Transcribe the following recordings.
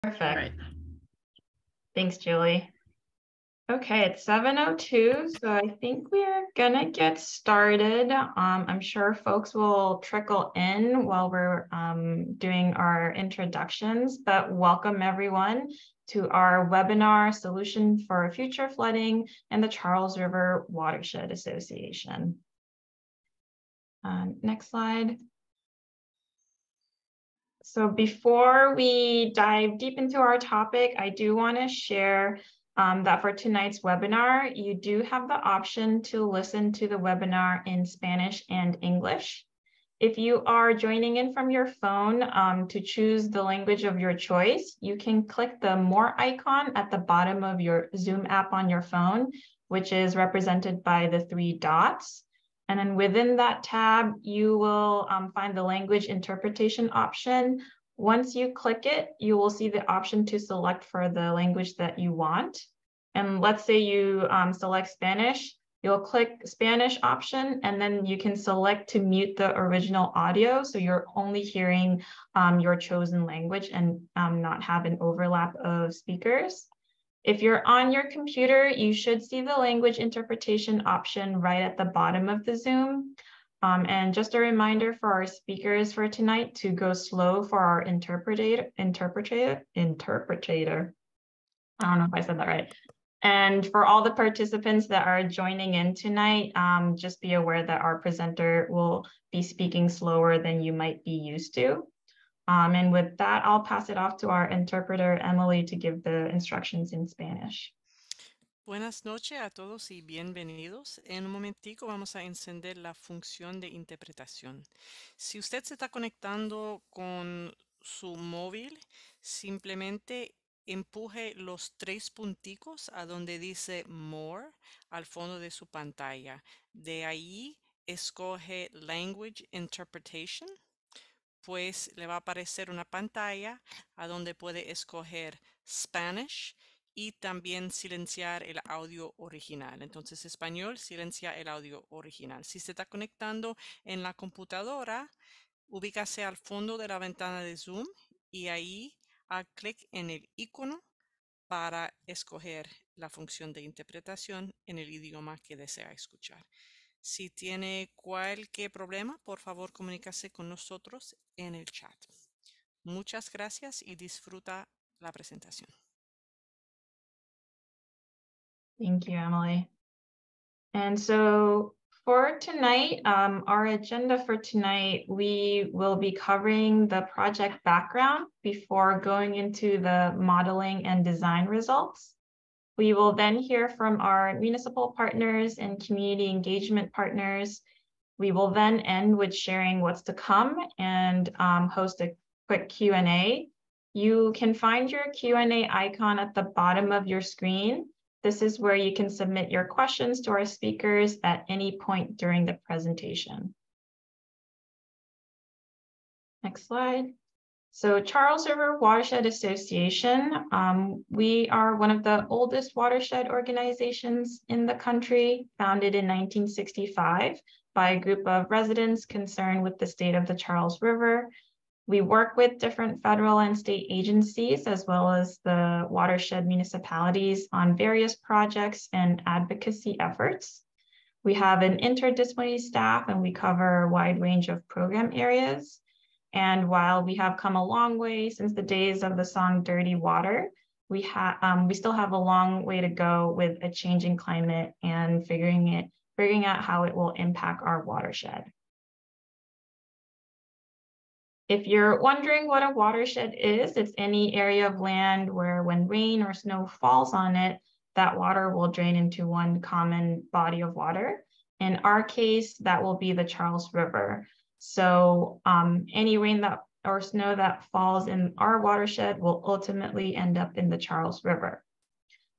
Perfect. Right. Thanks, Julie. Okay, it's 7:02, so I think we're gonna get started. I'm sure folks will trickle in while we're doing our introductions, but welcome everyone to our webinar, Solution for Future Flooding and the Charles River Watershed Association. Next slide. So before we dive deep into our topic, I do want to share that for tonight's webinar, you do have the option to listen to the webinar in Spanish and English. If you are joining in from your phone to choose the language of your choice, you can click the More icon at the bottom of your Zoom app on your phone, which is represented by the 3 dots. And then within that tab, you will find the language interpretation option. Once you click it, you will see the option to select for the language that you want. And let's say you select Spanish, you'll click Spanish option, and then you can select to mute the original audio. So you're only hearing your chosen language and not have an overlap of speakers. If you're on your computer, you should see the language interpretation option right at the bottom of the Zoom. And just a reminder for our speakers for tonight to go slow for our interpreter. I don't know if I said that right. And for all the participants that are joining in tonight, just be aware that our presenter will be speaking slower than you might be used to. And with that, I'll pass it off to our interpreter, Emily, to give the instructions in Spanish. Buenas noches a todos y bienvenidos. En un momentico vamos a encender la función de interpretación. Si usted se está conectando con su móvil, simplemente empuje los 3 punticos a donde dice More al fondo de su pantalla. De ahí escoge Language Interpretation. Pues le va a aparecer una pantalla a donde puede escoger Spanish y también silenciar el audio original. Entonces, español, silencia el audio original. Si se está conectando en la computadora, ubícase al fondo de la ventana de Zoom y ahí haga clic en el icono para escoger la función de interpretación en el idioma que desea escuchar. Si tiene cualquier problema, por favor, comunícase con nosotros en el chat. Muchas gracias y disfruta la presentación. Thank you, Emily. And so for tonight, our agenda for tonight, we will be covering the project background before going into the modeling and design results. We will then hear from our municipal partners and community engagement partners. We will then end with sharing what's to come and host a quick Q&A. You can find your Q&A icon at the bottom of your screen. This is where you can submit your questions to our speakers at any point during the presentation. Next slide. So Charles River Watershed Association, we are one of the oldest watershed organizations in the country, founded in 1965 by a group of residents concerned with the state of the Charles River. We work with different federal and state agencies, as well as the watershed municipalities on various projects and advocacy efforts. We have an interdisciplinary staff and we cover a wide range of program areas. And while we have come a long way since the days of the song Dirty Water, we still have a long way to go with a changing climate and figuring out how it will impact our watershed. If you're wondering what a watershed is, it's any area of land where when rain or snow falls on it, that water will drain into one common body of water. In our case, that will be the Charles River. So any rain or snow that falls in our watershed will ultimately end up in the Charles River.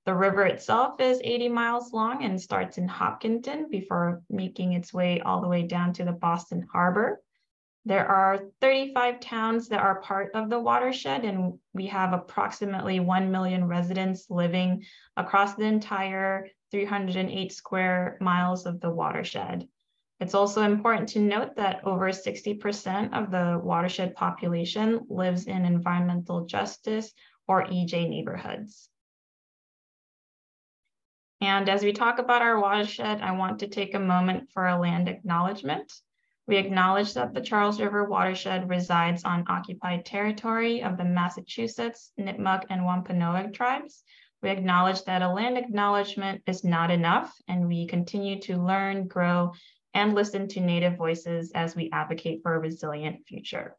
The river itself is 80 miles long and starts in Hopkinton before making its way all the way down to the Boston Harbor. There are 35 towns that are part of the watershed, and we have approximately 1 million residents living across the entire 308 square miles of the watershed. It's also important to note that over 60% of the watershed population lives in environmental justice or EJ neighborhoods. And as we talk about our watershed, I want to take a moment for a land acknowledgement. We acknowledge that the Charles River watershed resides on occupied territory of the Massachusetts, Nipmuc, and Wampanoag tribes. We acknowledge that a land acknowledgement is not enough, and we continue to learn, grow, and listen to Native voices as we advocate for a resilient future.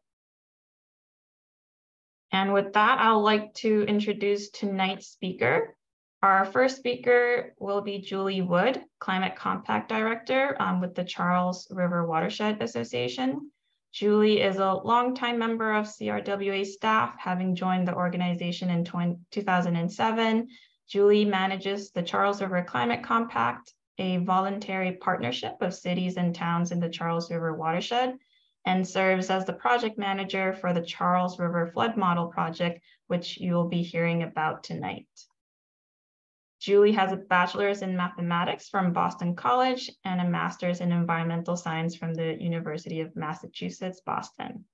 And with that, I'd like to introduce tonight's speaker. Our first speaker will be Julie Wood, Climate Compact Director with the Charles River Watershed Association. Julie is a longtime member of CRWA staff, having joined the organization in 2007. Julie manages the Charles River Climate Compact, a voluntary partnership of cities and towns in the Charles River watershed, and serves as the project manager for the Charles River Flood Model Project, which you will be hearing about tonight. Julie has a bachelor's in mathematics from Boston College and a master's in environmental science from the University of Massachusetts, Boston.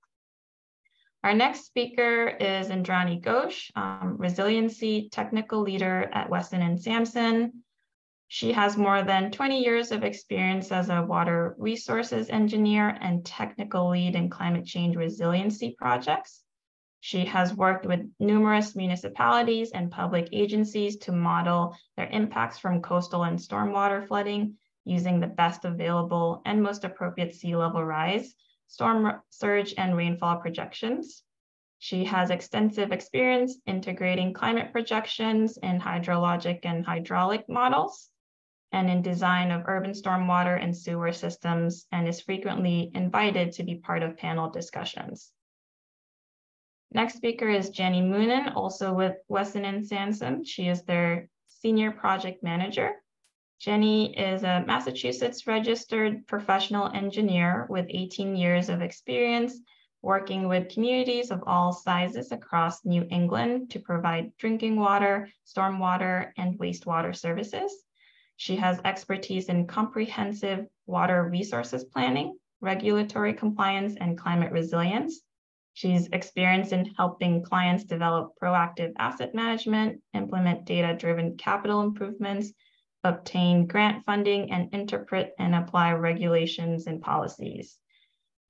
Our next speaker is Indrani Ghosh, resiliency technical leader at Weston and Sampson. She has more than 20 years of experience as a water resources engineer and technical lead in climate change resiliency projects. She has worked with numerous municipalities and public agencies to model their impacts from coastal and stormwater flooding using the best available and most appropriate sea level rise, storm surge, and rainfall projections. She has extensive experience integrating climate projections in hydrologic and hydraulic models and in design of urban stormwater and sewer systems, and is frequently invited to be part of panel discussions. Next speaker is Jenny Moonen, also with Weston and Sampson. She is their senior project manager. Jenny is a Massachusetts registered professional engineer with 18 years of experience working with communities of all sizes across New England to provide drinking water, stormwater, and wastewater services. She has expertise in comprehensive water resources planning, regulatory compliance, and climate resilience. She's experienced in helping clients develop proactive asset management, implement data-driven capital improvements, obtain grant funding, and interpret and apply regulations and policies.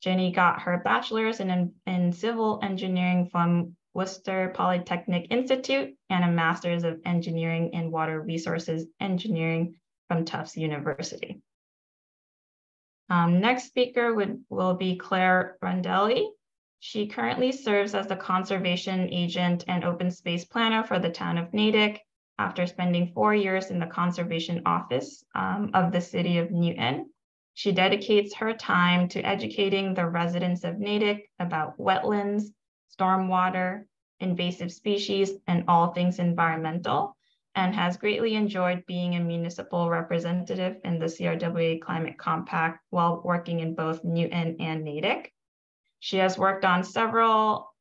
Jenny got her bachelor's in civil engineering from Worcester Polytechnic Institute and a master's of engineering in water resources engineering from Tufts University. Next speaker will be Claire Rondelli. She currently serves as the conservation agent and open space planner for the town of Natick after spending 4 years in the conservation office of the city of Newton. She dedicates her time to educating the residents of Natick about wetlands, stormwater, invasive species, and all things environmental, and has greatly enjoyed being a municipal representative in the CRWA Climate Compact while working in both Newton and Natick. She has worked on several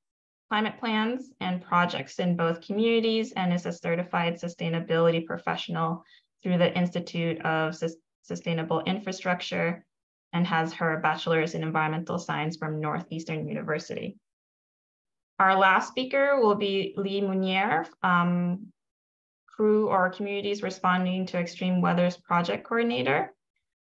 climate plans and projects in both communities and is a certified sustainability professional through the Institute of Sustainable Infrastructure and has her bachelor's in environmental science from Northeastern University. Our last speaker will be Lee Munier, Crew or Communities Responding to Extreme Weathers Project Coordinator.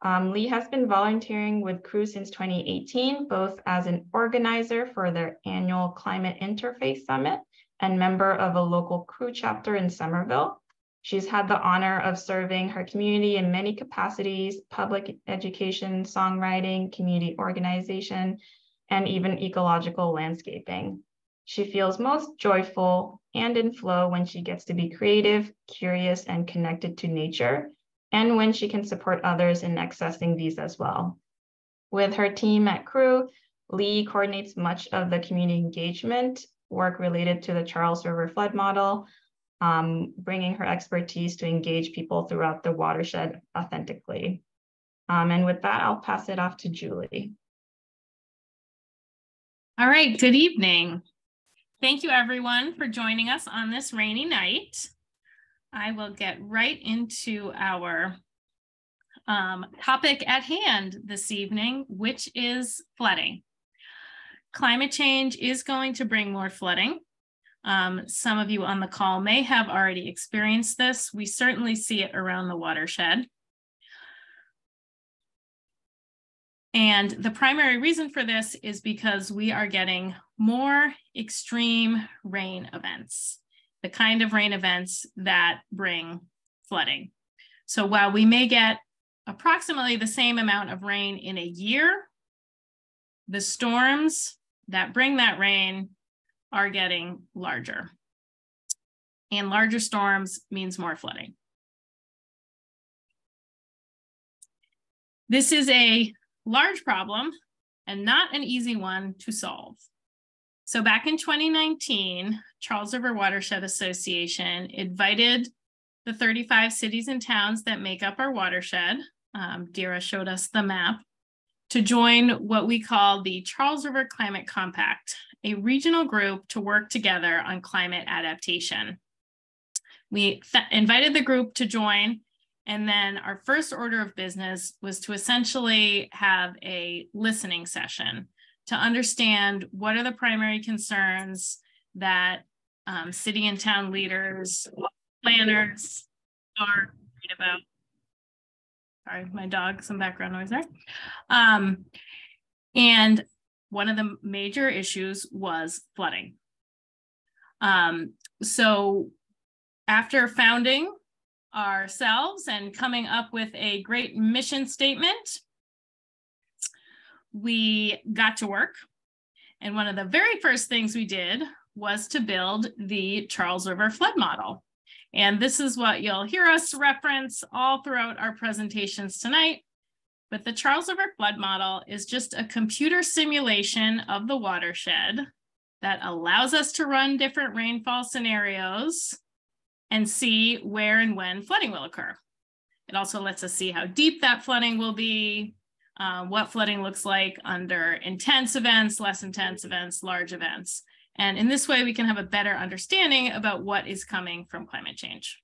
Lee has been volunteering with Crew since 2018, both as an organizer for their annual Climate Interface Summit and member of a local Crew chapter in Somerville. She's had the honor of serving her community in many capacities: public education, songwriting, community organization, and even ecological landscaping. She feels most joyful and in flow when she gets to be creative, curious, and connected to nature, and when she can support others in accessing these as well. With her team at Crew, Lee coordinates much of the community engagement work related to the Charles River Flood Model, bringing her expertise to engage people throughout the watershed authentically. And with that, I'll pass it off to Julie. All right, good evening. Thank you everyone for joining us on this rainy night. I will get right into our topic at hand this evening, which is flooding. Climate change is going to bring more flooding. Some of you on the call may have already experienced this. We certainly see it around the watershed. And the primary reason for this is because we are getting more extreme rain events, the kind of rain events that bring flooding. So while we may get approximately the same amount of rain in a year, the storms that bring that rain are getting larger. And larger storms means more flooding. This is a large problem and not an easy one to solve. So back in 2019, Charles River Watershed Association invited the 35 cities and towns that make up our watershed, Dira showed us the map, to join what we call the Charles River Climate Compact, a regional group to work together on climate adaptation. We invited the group to join, and then our first order of business was to essentially have a listening session to understand what are the primary concerns that city and town leaders, planners are worried about. Sorry, my dog, some background noise there. And one of the major issues was flooding. So after founding ourselves and coming up with a great mission statement, we got to work. And one of the very first things we did was to build the Charles River flood model. And this is what you'll hear us reference all throughout our presentations tonight. But the Charles River flood model is just a computer simulation of the watershed that allows us to run different rainfall scenarios and see where and when flooding will occur. It also lets us see how deep that flooding will be, what flooding looks like under intense events, less intense events, large events. And in this way, we can have a better understanding about what is coming from climate change.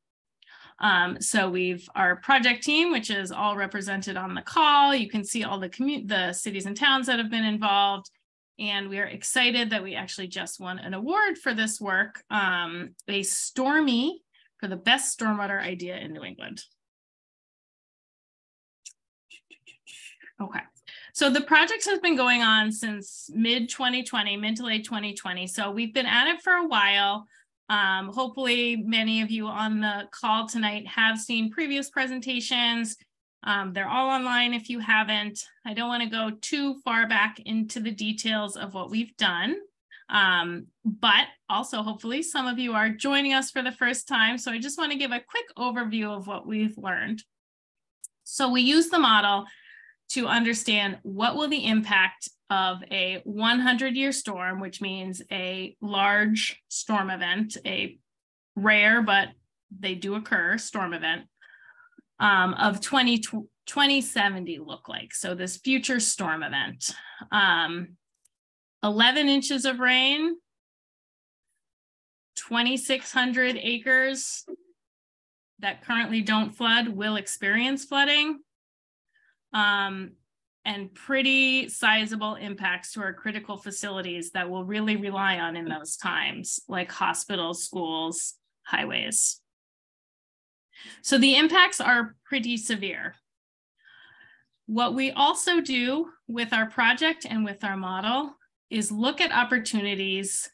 So we've our project team, which is all represented on the call. You can see all the cities and towns that have been involved. And we are excited that we actually just won an award for this work, a Stormy for the best stormwater idea in New England. Okay. So the project has been going on since mid-2020, mid to late 2020. So we've been at it for a while. Hopefully many of you on the call tonight have seen previous presentations. They're all online if you haven't. I don't want to go too far back into the details of what we've done. But also hopefully some of you are joining us for the first time. So I just want to give a quick overview of what we've learned. So we use the model to understand what will the impact of a 100-year storm, which means a large storm event, a rare, but they do occur, storm event, of 2070 look like. So this future storm event. 11 inches of rain, 2,600 acres that currently don't flood will experience flooding. And pretty sizable impacts to our critical facilities that we'll really rely on in those times, like hospitals, schools, highways. So the impacts are pretty severe. What we also do with our project and with our model is look at opportunities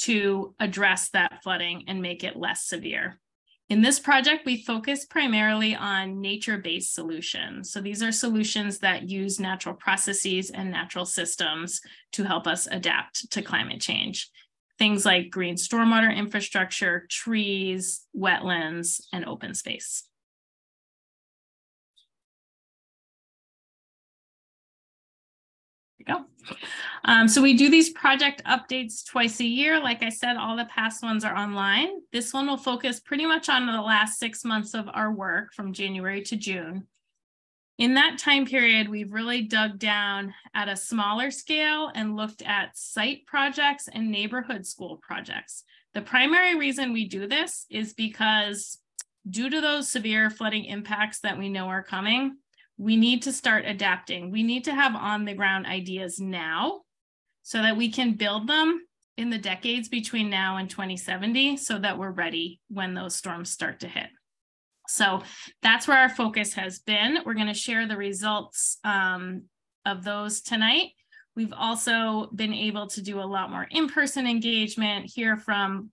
to address that flooding and make it less severe. In this project, we focus primarily on nature-based solutions. So these are solutions that use natural processes and natural systems to help us adapt to climate change. Things like green stormwater infrastructure, trees, wetlands, and open space. There we go. So we do these project updates twice a year. Like I said, all the past ones are online. This one will focus pretty much on the last 6 months of our work from January to June. In that time period, we've really dug down at a smaller scale and looked at site projects and neighborhood school projects. The primary reason we do this is because due to those severe flooding impacts that we know are coming, we need to start adapting. We need to have on the ground ideas now so that we can build them in the decades between now and 2070 so that we're ready when those storms start to hit. So that's where our focus has been. We're going to share the results of those tonight. We've also been able to do a lot more in-person engagement, hear from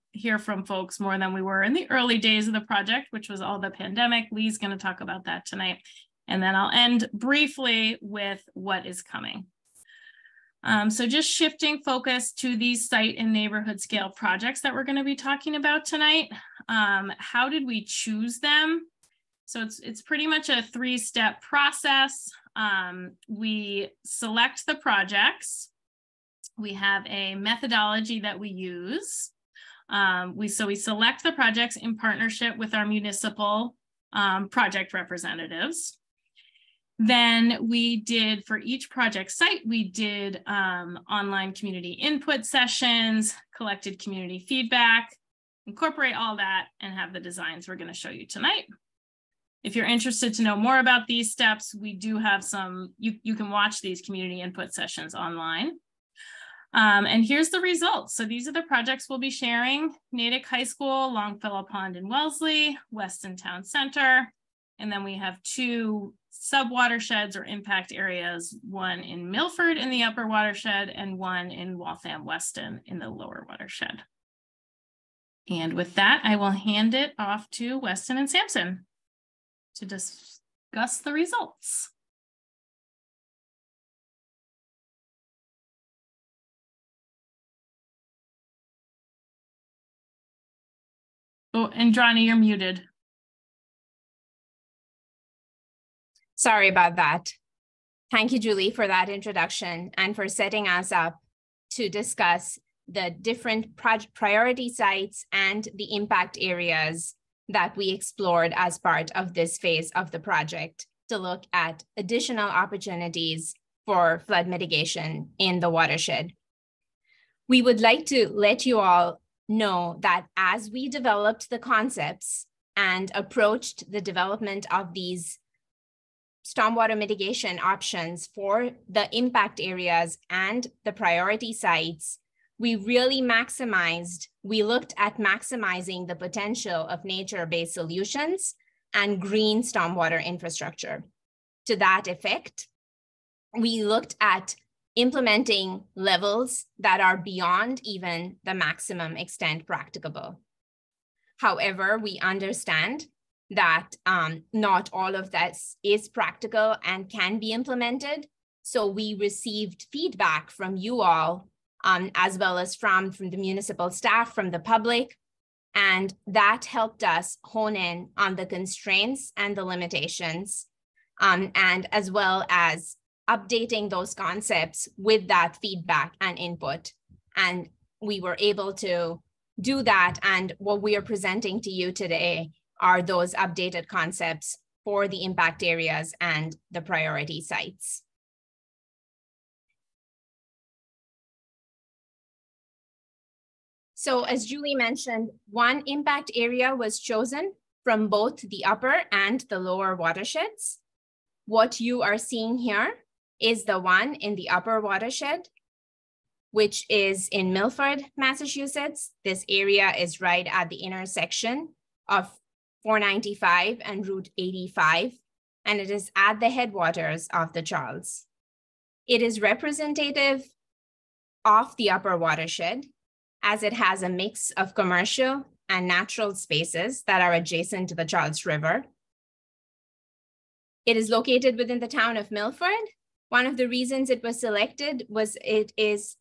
folks more than we were in the early days of the project, which was all the pandemic. Lee's going to talk about that tonight. And then I'll end briefly with what is coming. So just shifting focus to these site and neighborhood scale projects that we're going to be talking about tonight. How did we choose them? So it's pretty much a three-step process. We select the projects. We have a methodology that we use. We select the projects in partnership with our municipal project representatives. Then we did, for each project site, we did online community input sessions, collected community feedback, incorporate all that, and have the designs we're going to show you tonight. If you're interested to know more about these steps, we do have some, you can watch these community input sessions online. And here's the results. So these are the projects we'll be sharing: Natick High School, Longfellow Pond in Wellesley, Weston Town Center. And then we have 2 sub-watersheds or impact areas, one in Milford in the upper watershed and one in Waltham, Weston in the lower watershed. And with that, I will hand it off to Weston and Sampson to discuss the results. Oh, and Johnny, you're muted. Sorry about that. Thank you, Julie, for that introduction and for setting us up to discuss the different priority sites and the impact areas that we explored as part of this phase of the project to look at additional opportunities for flood mitigation in the watershed. We would like to let you all know that as we developed the concepts and approached the development of these stormwater mitigation options for the impact areas and the priority sites, we really looked at maximizing the potential of nature-based solutions and green stormwater infrastructure. To that effect, we looked at implementing levels that are beyond even the maximum extent practicable. However, we understand that not all of that is practical and can be implemented. So we received feedback from you all, as well as from the municipal staff, from the public, and that helped us hone in on the constraints and the limitations, and as well as updating those concepts with that feedback and input. And we were able to do that, and what we are presenting to you today are those updated concepts for the impact areas and the priority sites. So as Julie mentioned, one impact area was chosen from both the upper and the lower watersheds. What you are seeing here is the one in the upper watershed, which is in Milford, Massachusetts. This area is right at the intersection of 495 and Route 85, and it is at the headwaters of the Charles. It is representative of the upper watershed, as it has a mix of commercial and natural spaces that are adjacent to the Charles River. It is located within the town of Milford. One of the reasons it was selected was it is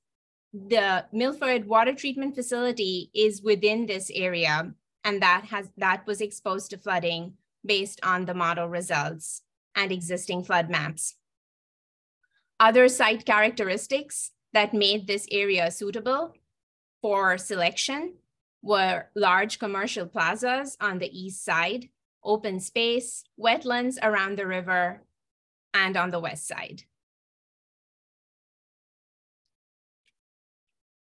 the Milford water treatment facility is within this area, and that was exposed to flooding based on the model results and existing flood maps. Other site characteristics that made this area suitable for selection were large commercial plazas on the east side, open space, wetlands around the river, and on the west side.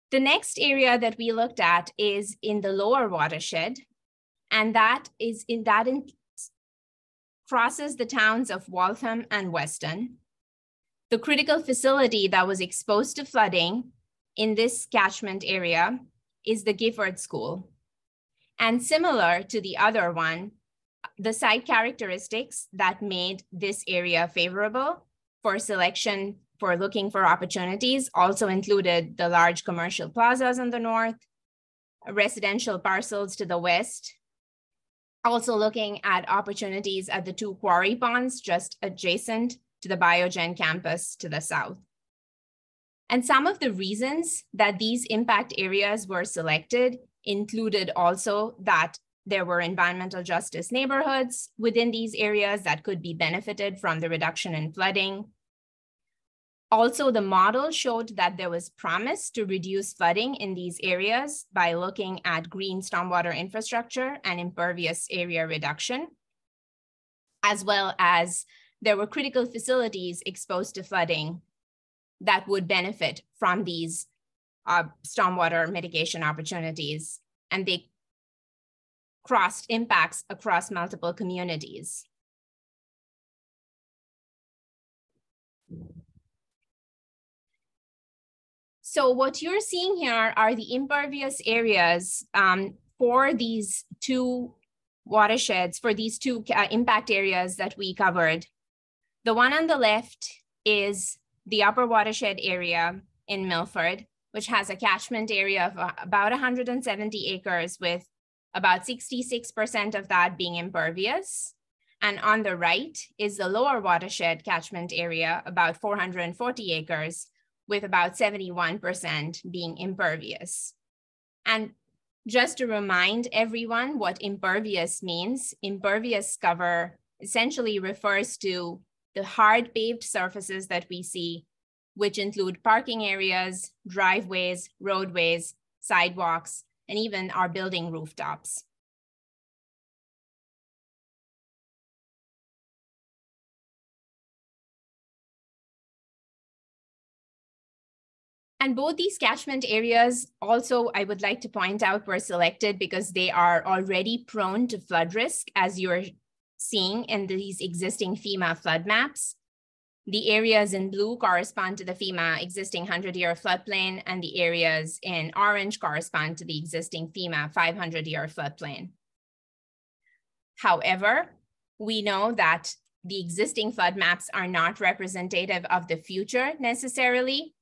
The next area that we looked at is in the lower watershed, and that crosses the towns of Waltham and Weston. The critical facility that was exposed to flooding in this catchment area is the Gifford School. And similar to the other one, the site characteristics that made this area favorable for selection for looking for opportunities also included the large commercial plazas in the north, residential parcels to the west, also looking at opportunities at the two quarry ponds just adjacent to the Biogen campus to the south. And some of the reasons that these impact areas were selected included also that there were environmental justice neighborhoods within these areas that could be benefited from the reduction in flooding. Also, the model showed that there was promise to reduce flooding in these areas by looking at green stormwater infrastructure and impervious area reduction, as well as there were critical facilities exposed to flooding that would benefit from these stormwater mitigation opportunities, and they crossed impacts across multiple communities. So what you're seeing here are the impervious areas for these two watersheds, for these two impact areas that we covered. The one on the left is the upper watershed area in Milford, which has a catchment area of about 170 acres with about 66% of that being impervious. And on the right is the lower watershed catchment area, about 440 acres, with about 71% being impervious. And just to remind everyone what impervious means, impervious cover essentially refers to the hard paved surfaces that we see, which include parking areas, driveways, roadways, sidewalks, and even our building rooftops. And both these catchment areas also, I would like to point out, were selected because they are already prone to flood risk, as you're seeing in these existing FEMA flood maps. The areas in blue correspond to the FEMA existing 100-year floodplain, and the areas in orange correspond to the existing FEMA 500-year floodplain. However, we know that the existing flood maps are not representative of the future necessarily.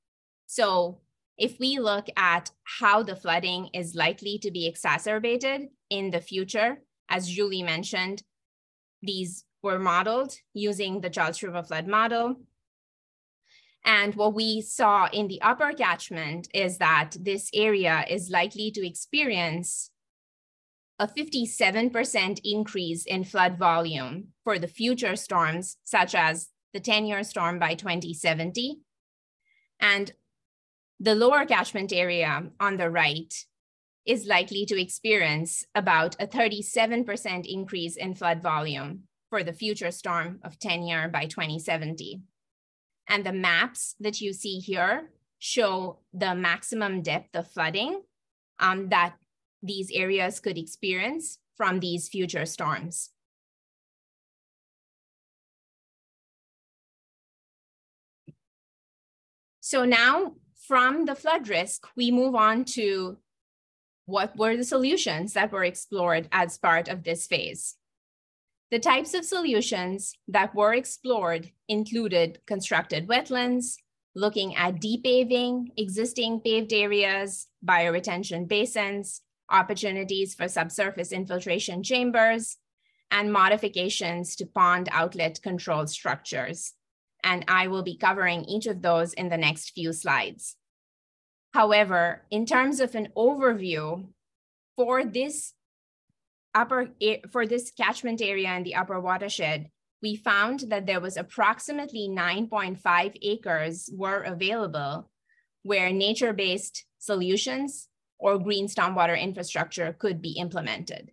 So if we look at how the flooding is likely to be exacerbated in the future, as Julie mentioned, these were modeled using the Charles River flood model. And what we saw in the upper catchment is that this area is likely to experience a 57% increase in flood volume for the future storms, such as the 10-year storm by 2070. And the lower catchment area on the right is likely to experience about a 37% increase in flood volume for the future storm of 10-year by 2070. And the maps that you see here show the maximum depth of flooding that these areas could experience from these future storms. So now, from the flood risk, we move on to what were the solutions that were explored as part of this phase. The types of solutions that were explored included constructed wetlands, looking at depaving existing paved areas, bioretention basins, opportunities for subsurface infiltration chambers, and modifications to pond outlet control structures. And I will be covering each of those in the next few slides. However, in terms of an overview for this catchment area in the upper watershed, we found that there was approximately 9.5 acres were available where nature-based solutions or green stormwater infrastructure could be implemented.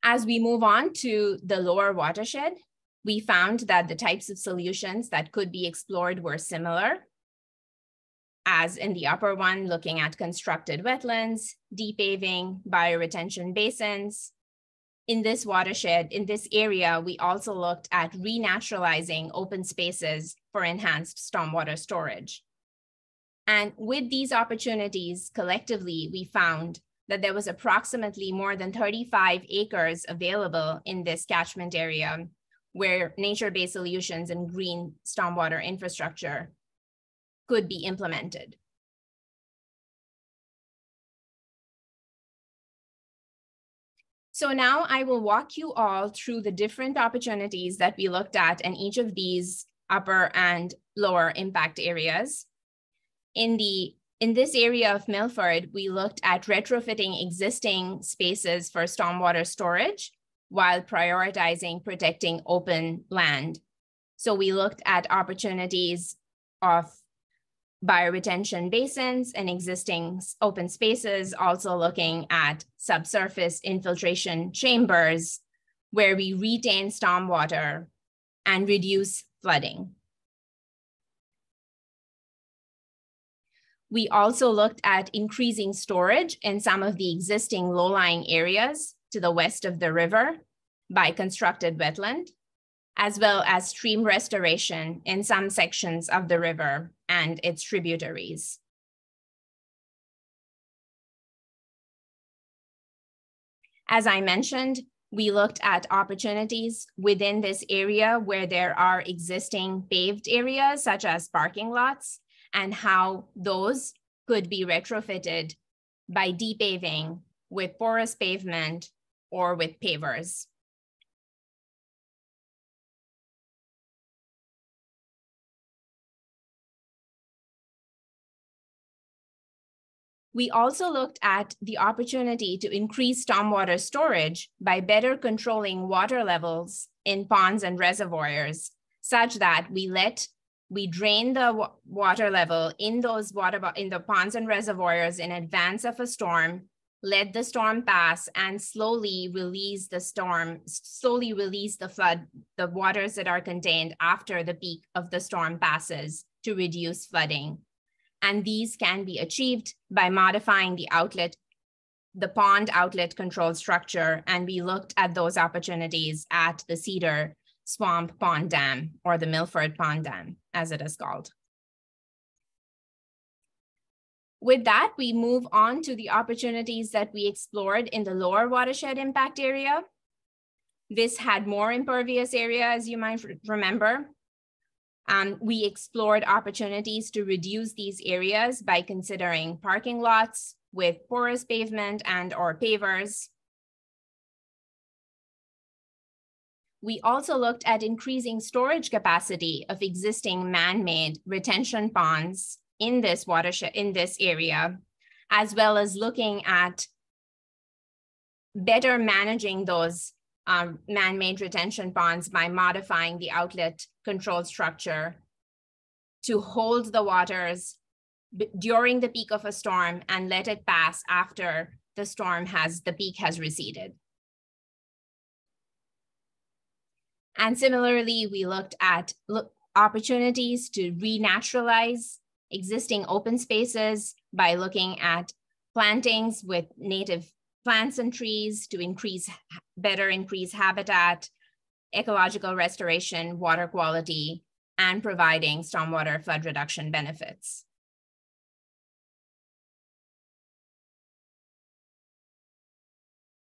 As we move on to the lower watershed, we found that the types of solutions that could be explored were similar, as in the upper one, looking at constructed wetlands, depaving, bioretention basins, in this watershed, in this area, we also looked at renaturalizing open spaces for enhanced stormwater storage. And with these opportunities, collectively, we found that there was approximately more than 35 acres available in this catchment area where nature-based solutions and green stormwater infrastructure could be implemented. So now I will walk you all through the different opportunities that we looked at in each of these upper and lower impact areas. In this area of Milford, we looked at retrofitting existing spaces for stormwater storage while prioritizing protecting open land. So we looked at opportunities of bioretention basins and existing open spaces, also looking at subsurface infiltration chambers where we retain stormwater and reduce flooding. We also looked at increasing storage in some of the existing low-lying areas to the west of the river by constructed wetland, as well as stream restoration in some sections of the river and its tributaries. As I mentioned, we looked at opportunities within this area where there are existing paved areas, such as parking lots, and how those could be retrofitted by depaving with porous pavement or with pavers. We also looked at the opportunity to increase stormwater storage by better controlling water levels in ponds and reservoirs, such that we drain the water level in in the ponds and reservoirs in advance of a storm, let the storm pass, and slowly release the waters that are contained after the peak of the storm passes to reduce flooding. And these can be achieved by modifying the pond outlet control structure. And we looked at those opportunities at the Cedar Swamp Pond Dam, or the Milford Pond Dam, as it is called. With that, we move on to the opportunities that we explored in the lower watershed impact area. This had more impervious area, as you might remember. We explored opportunities to reduce these areas by considering parking lots with porous pavement and/or pavers. We also looked at increasing storage capacity of existing man-made retention ponds in this watershed, in this area, as well as looking at better managing those man-made retention ponds by modifying the outlet control structure to hold the waters during the peak of a storm and let it pass after the peak has receded. And similarly, we looked at opportunities to renaturalize existing open spaces by looking at plantings with native plants and trees to better increase habitat, ecological restoration, water quality, and providing stormwater flood reduction benefits.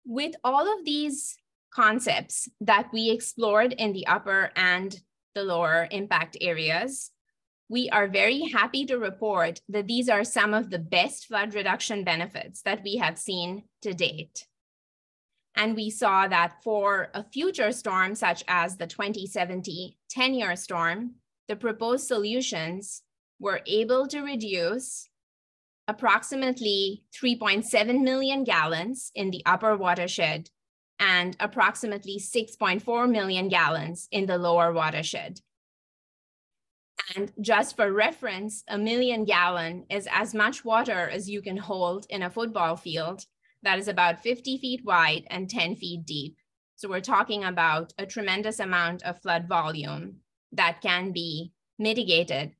With all of these concepts that we explored in the upper and the lower impact areas, we are very happy to report that these are some of the best flood reduction benefits that we have seen to date. And we saw that for a future storm, such as the 2070 10-year storm, the proposed solutions were able to reduce approximately 3.7 million gallons in the upper watershed and approximately 6.4 million gallons in the lower watershed. And just for reference, 1 million gallon is as much water as you can hold in a football field that is about 50 feet wide and 10 feet deep. So we're talking about a tremendous amount of flood volume that can be mitigated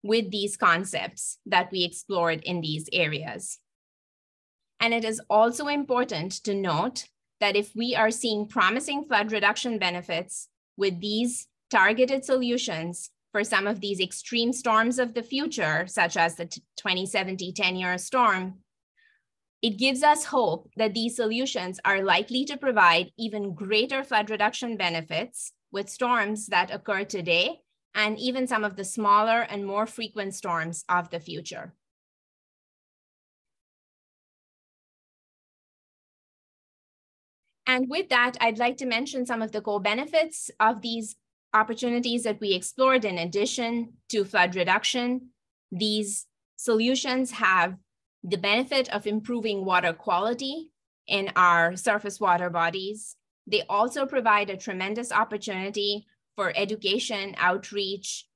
with these concepts that we explored in these areas. And it is also important to note that if we are seeing promising flood reduction benefits with these targeted solutions for some of these extreme storms of the future, such as the 2070 10-year storm, it gives us hope that these solutions are likely to provide even greater flood reduction benefits with storms that occur today and even some of the smaller and more frequent storms of the future. And with that, I'd like to mention some of the co-benefits of these opportunities that we explored in addition to flood reduction. These solutions have the benefit of improving water quality in our surface water bodies. They also provide a tremendous opportunity for education, outreach,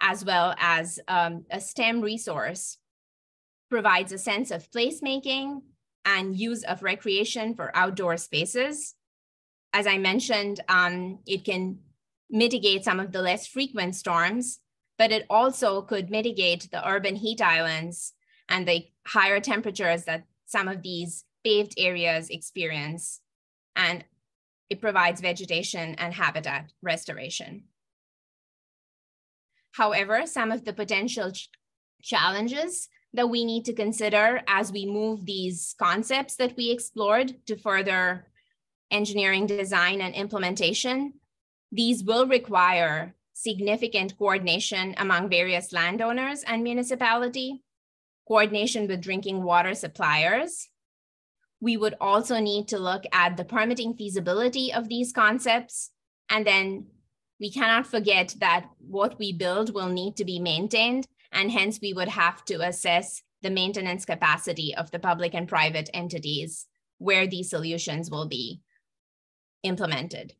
as well as a STEM resource, provides a sense of placemaking and use of recreation for outdoor spaces. As I mentioned, it can mitigate some of the less frequent storms, but it also could mitigate the urban heat islands and the higher temperatures that some of these paved areas experience. And it provides vegetation and habitat restoration. However, some of the potential challenges that we need to consider as we move these concepts that we explored to further engineering, design, and implementation, these will require significant coordination among various landowners and municipality, coordination with drinking water suppliers. We would also need to look at the permitting feasibility of these concepts. And then we cannot forget that what we build will need to be maintained, and hence we would have to assess the maintenance capacity of the public and private entities where these solutions will be implemented.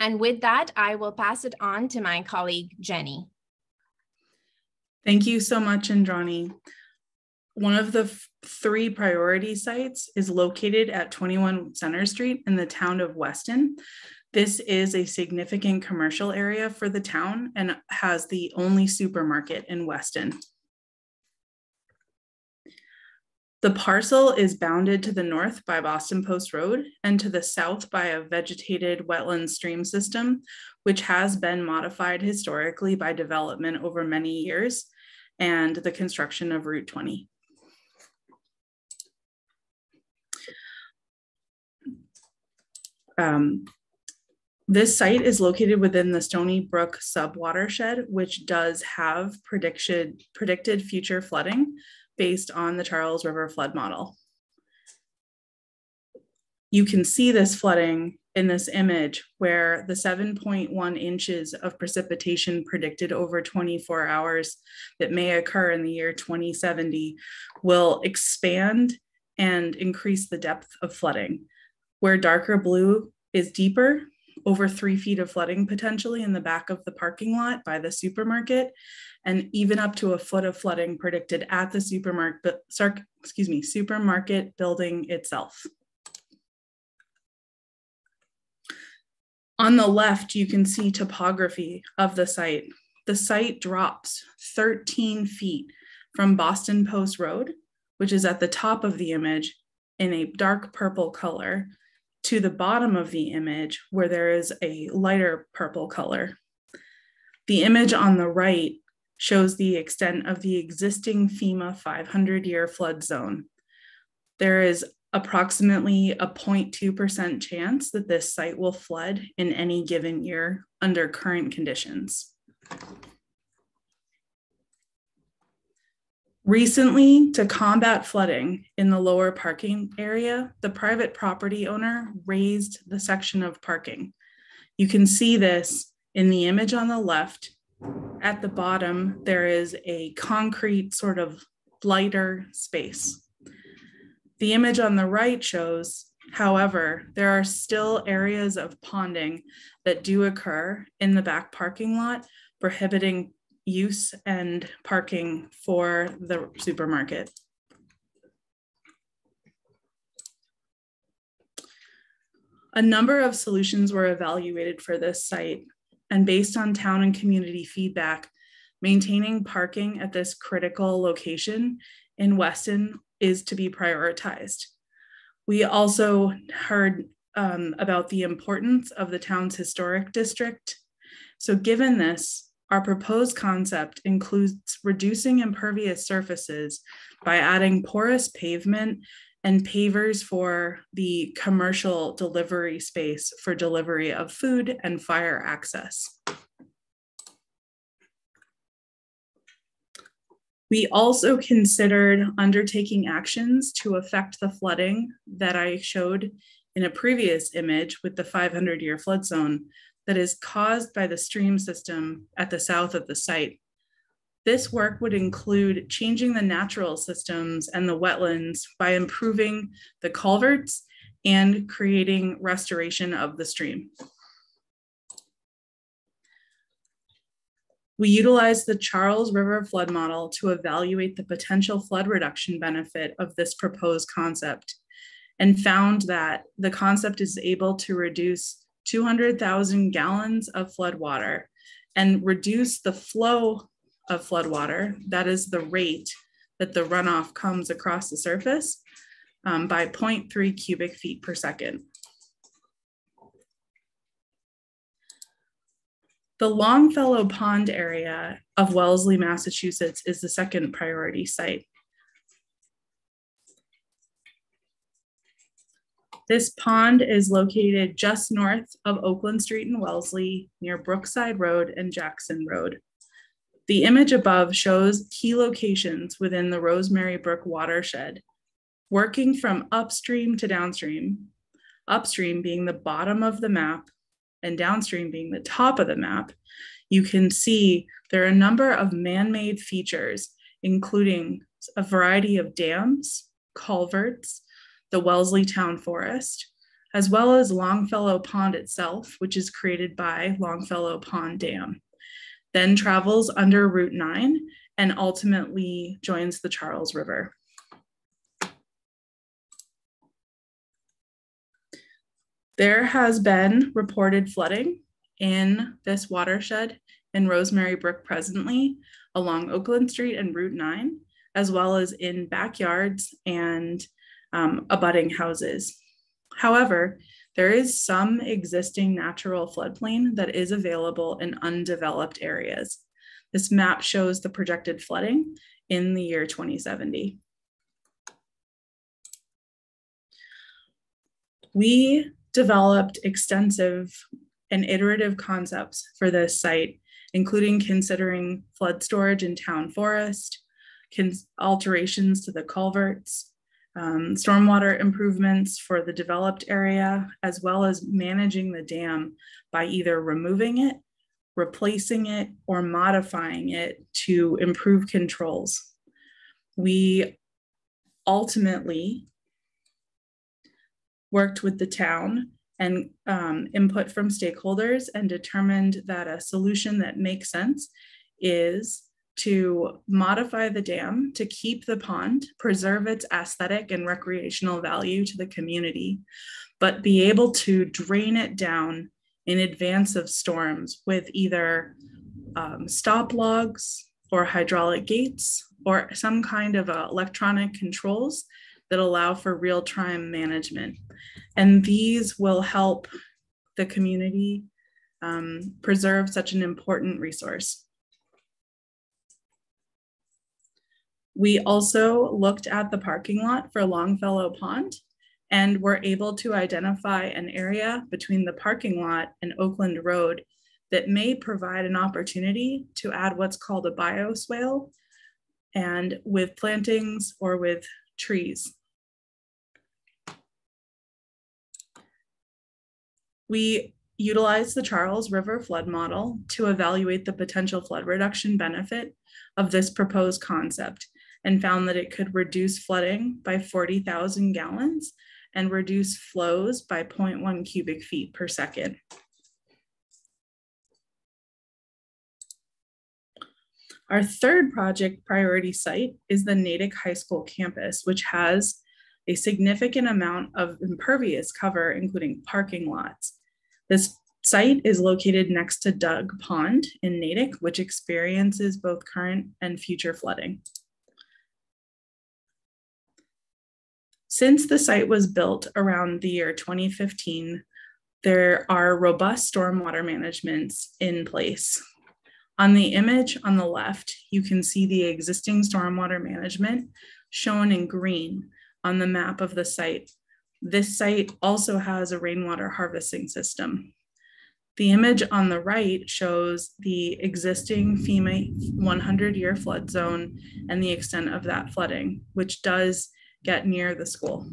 And with that, I will pass it on to my colleague, Jenny. Thank you so much, Indrani. One of the three priority sites is located at 21 Center Street in the town of Weston. This is a significant commercial area for the town and has the only supermarket in Weston. The parcel is bounded to the north by Boston Post Road and to the south by a vegetated wetland stream system, which has been modified historically by development over many years and the construction of Route 20. This site is located within the Stony Brook sub-watershed, which does have predicted future flooding based on the Charles River flood model. You can see this flooding in this image where the 7.1 inches of precipitation predicted over 24 hours that may occur in the year 2070 will expand and increase the depth of flooding. Where darker blue is deeper, over 3 feet of flooding potentially in the back of the parking lot by the supermarket, and even up to a foot of flooding predicted at the supermarket building itself. On the left, you can see topography of the site. The site drops 13 feet from Boston Post Road, which is at the top of the image in a dark purple color, to the bottom of the image where there is a lighter purple color. The image on the right shows the extent of the existing FEMA 500-year flood zone. There is approximately a 0.2% chance that this site will flood in any given year under current conditions. Recently, to combat flooding in the lower parking area, the private property owner raised the section of parking. You can see this in the image on the left. At the bottom, there is a concrete sort of lighter space. The image on the right shows, however, there are still areas of ponding that do occur in the back parking lot, prohibiting use and parking for the supermarket. A number of solutions were evaluated for this site, and based on town and community feedback, maintaining parking at this critical location in Weston is to be prioritized. We also heard about the importance of the town's historic district. So given this, our proposed concept includes reducing impervious surfaces by adding porous pavement and pavers for the commercial delivery space for delivery of food and fire access. We also considered undertaking actions to affect the flooding that I showed in a previous image with the 500-year flood zone that is caused by the stream system at the south of the site. This work would include changing the natural systems and the wetlands by improving the culverts and creating restoration of the stream. We utilized the Charles River flood model to evaluate the potential flood reduction benefit of this proposed concept and found that the concept is able to reduce 200,000 gallons of flood water and reduce the flow of flood water, that is the rate that the runoff comes across the surface, by 0.3 cubic feet per second. The Longfellow Pond area of Wellesley, Massachusetts is the second priority site. This pond is located just north of Oakland Street in Wellesley, near Brookside Road and Jackson Road. The image above shows key locations within the Rosemary Brook watershed, working from upstream to downstream, upstream being the bottom of the map and downstream being the top of the map. You can see there are a number of man-made features, including a variety of dams, culverts, the Wellesley Town Forest, as well as Longfellow Pond itself, which is created by Longfellow Pond Dam, then travels under Route 9 and ultimately joins the Charles River. There has been reported flooding in this watershed in Rosemary Brook presently along Oakland Street and Route 9, as well as in backyards and abutting houses. However, there is some existing natural floodplain that is available in undeveloped areas. This map shows the projected flooding in the year 2070. We developed extensive and iterative concepts for this site, including considering flood storage in town forest, alterations to the culverts, stormwater improvements for the developed area, as well as managing the dam by either removing it, replacing it, or modifying it to improve controls. We ultimately worked with the town and input from stakeholders and determined that a solution that makes sense is to modify the dam to keep the pond, preserve its aesthetic and recreational value to the community, but be able to drain it down in advance of storms with either stop logs or hydraulic gates or some kind of electronic controls that allow for real-time management. And these will help the community preserve such an important resource. We also looked at the parking lot for Longfellow Pond and were able to identify an area between the parking lot and Oakland Road that may provide an opportunity to add what's called a bioswale, and with plantings or with trees. We utilized the Charles River flood model to evaluate the potential flood reduction benefit of this proposed concept and found that it could reduce flooding by 40,000 gallons and reduce flows by 0.1 cubic feet per second. Our third project priority site is the Natick High School campus, which has a significant amount of impervious cover, including parking lots. This site is located next to Doug Pond in Natick, which experiences both current and future flooding. Since the site was built around the year 2015, there are robust stormwater managements in place. On the image on the left, you can see the existing stormwater management shown in green on the map of the site. This site also has a rainwater harvesting system. The image on the right shows the existing FEMA 100-year flood zone and the extent of that flooding, which does get near the school.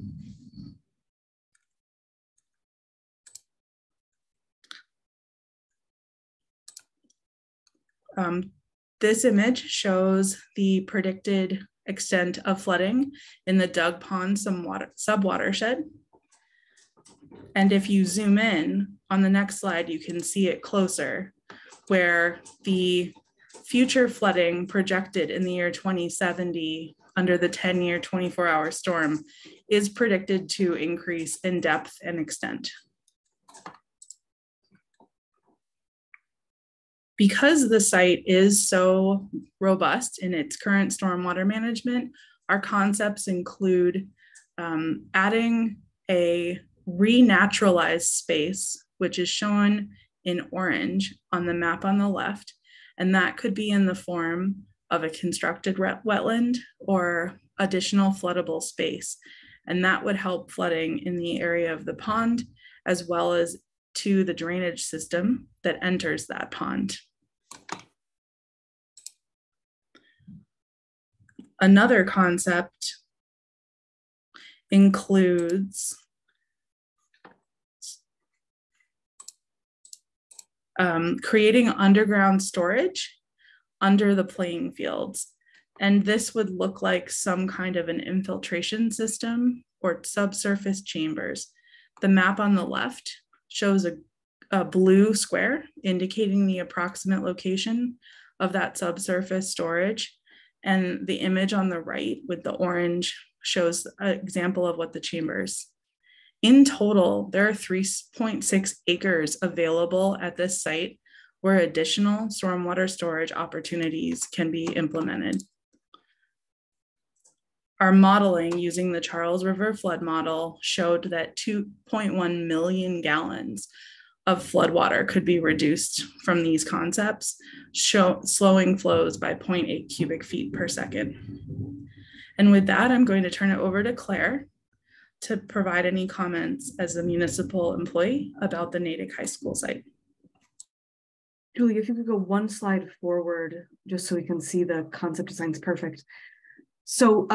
This image shows the predicted extent of flooding in the Dug Pond sub-watershed. And if you zoom in on the next slide, you can see it closer, where the future flooding projected in the year 2070 under the 10-year 24-hour storm is predicted to increase in depth and extent. Because the site is so robust in its current stormwater management, our concepts include adding a renaturalized space, which is shown in orange on the map on the left, and that could be in the form of a constructed wetland or additional floodable space. And that would help flooding in the area of the pond, as well as to the drainage system that enters that pond. Another concept includes creating underground storage under the playing fields. And this would look like some kind of an infiltration system or subsurface chambers. The map on the left shows a blue square indicating the approximate location of that subsurface storage. And the image on the right with the orange shows an example of what the chambers. In total, there are 3.6 acres available at this site where additional stormwater storage opportunities can be implemented. Our modeling using the Charles River flood model showed that 2.1 million gallons of floodwater could be reduced from these concepts, slowing flows by 0.8 cubic feet per second. And with that, I'm going to turn it over to Claire to provide any comments as a municipal employee about the Natick High School site. Julie, if you could go one slide forward, just so we can see the concept designs. Perfect. So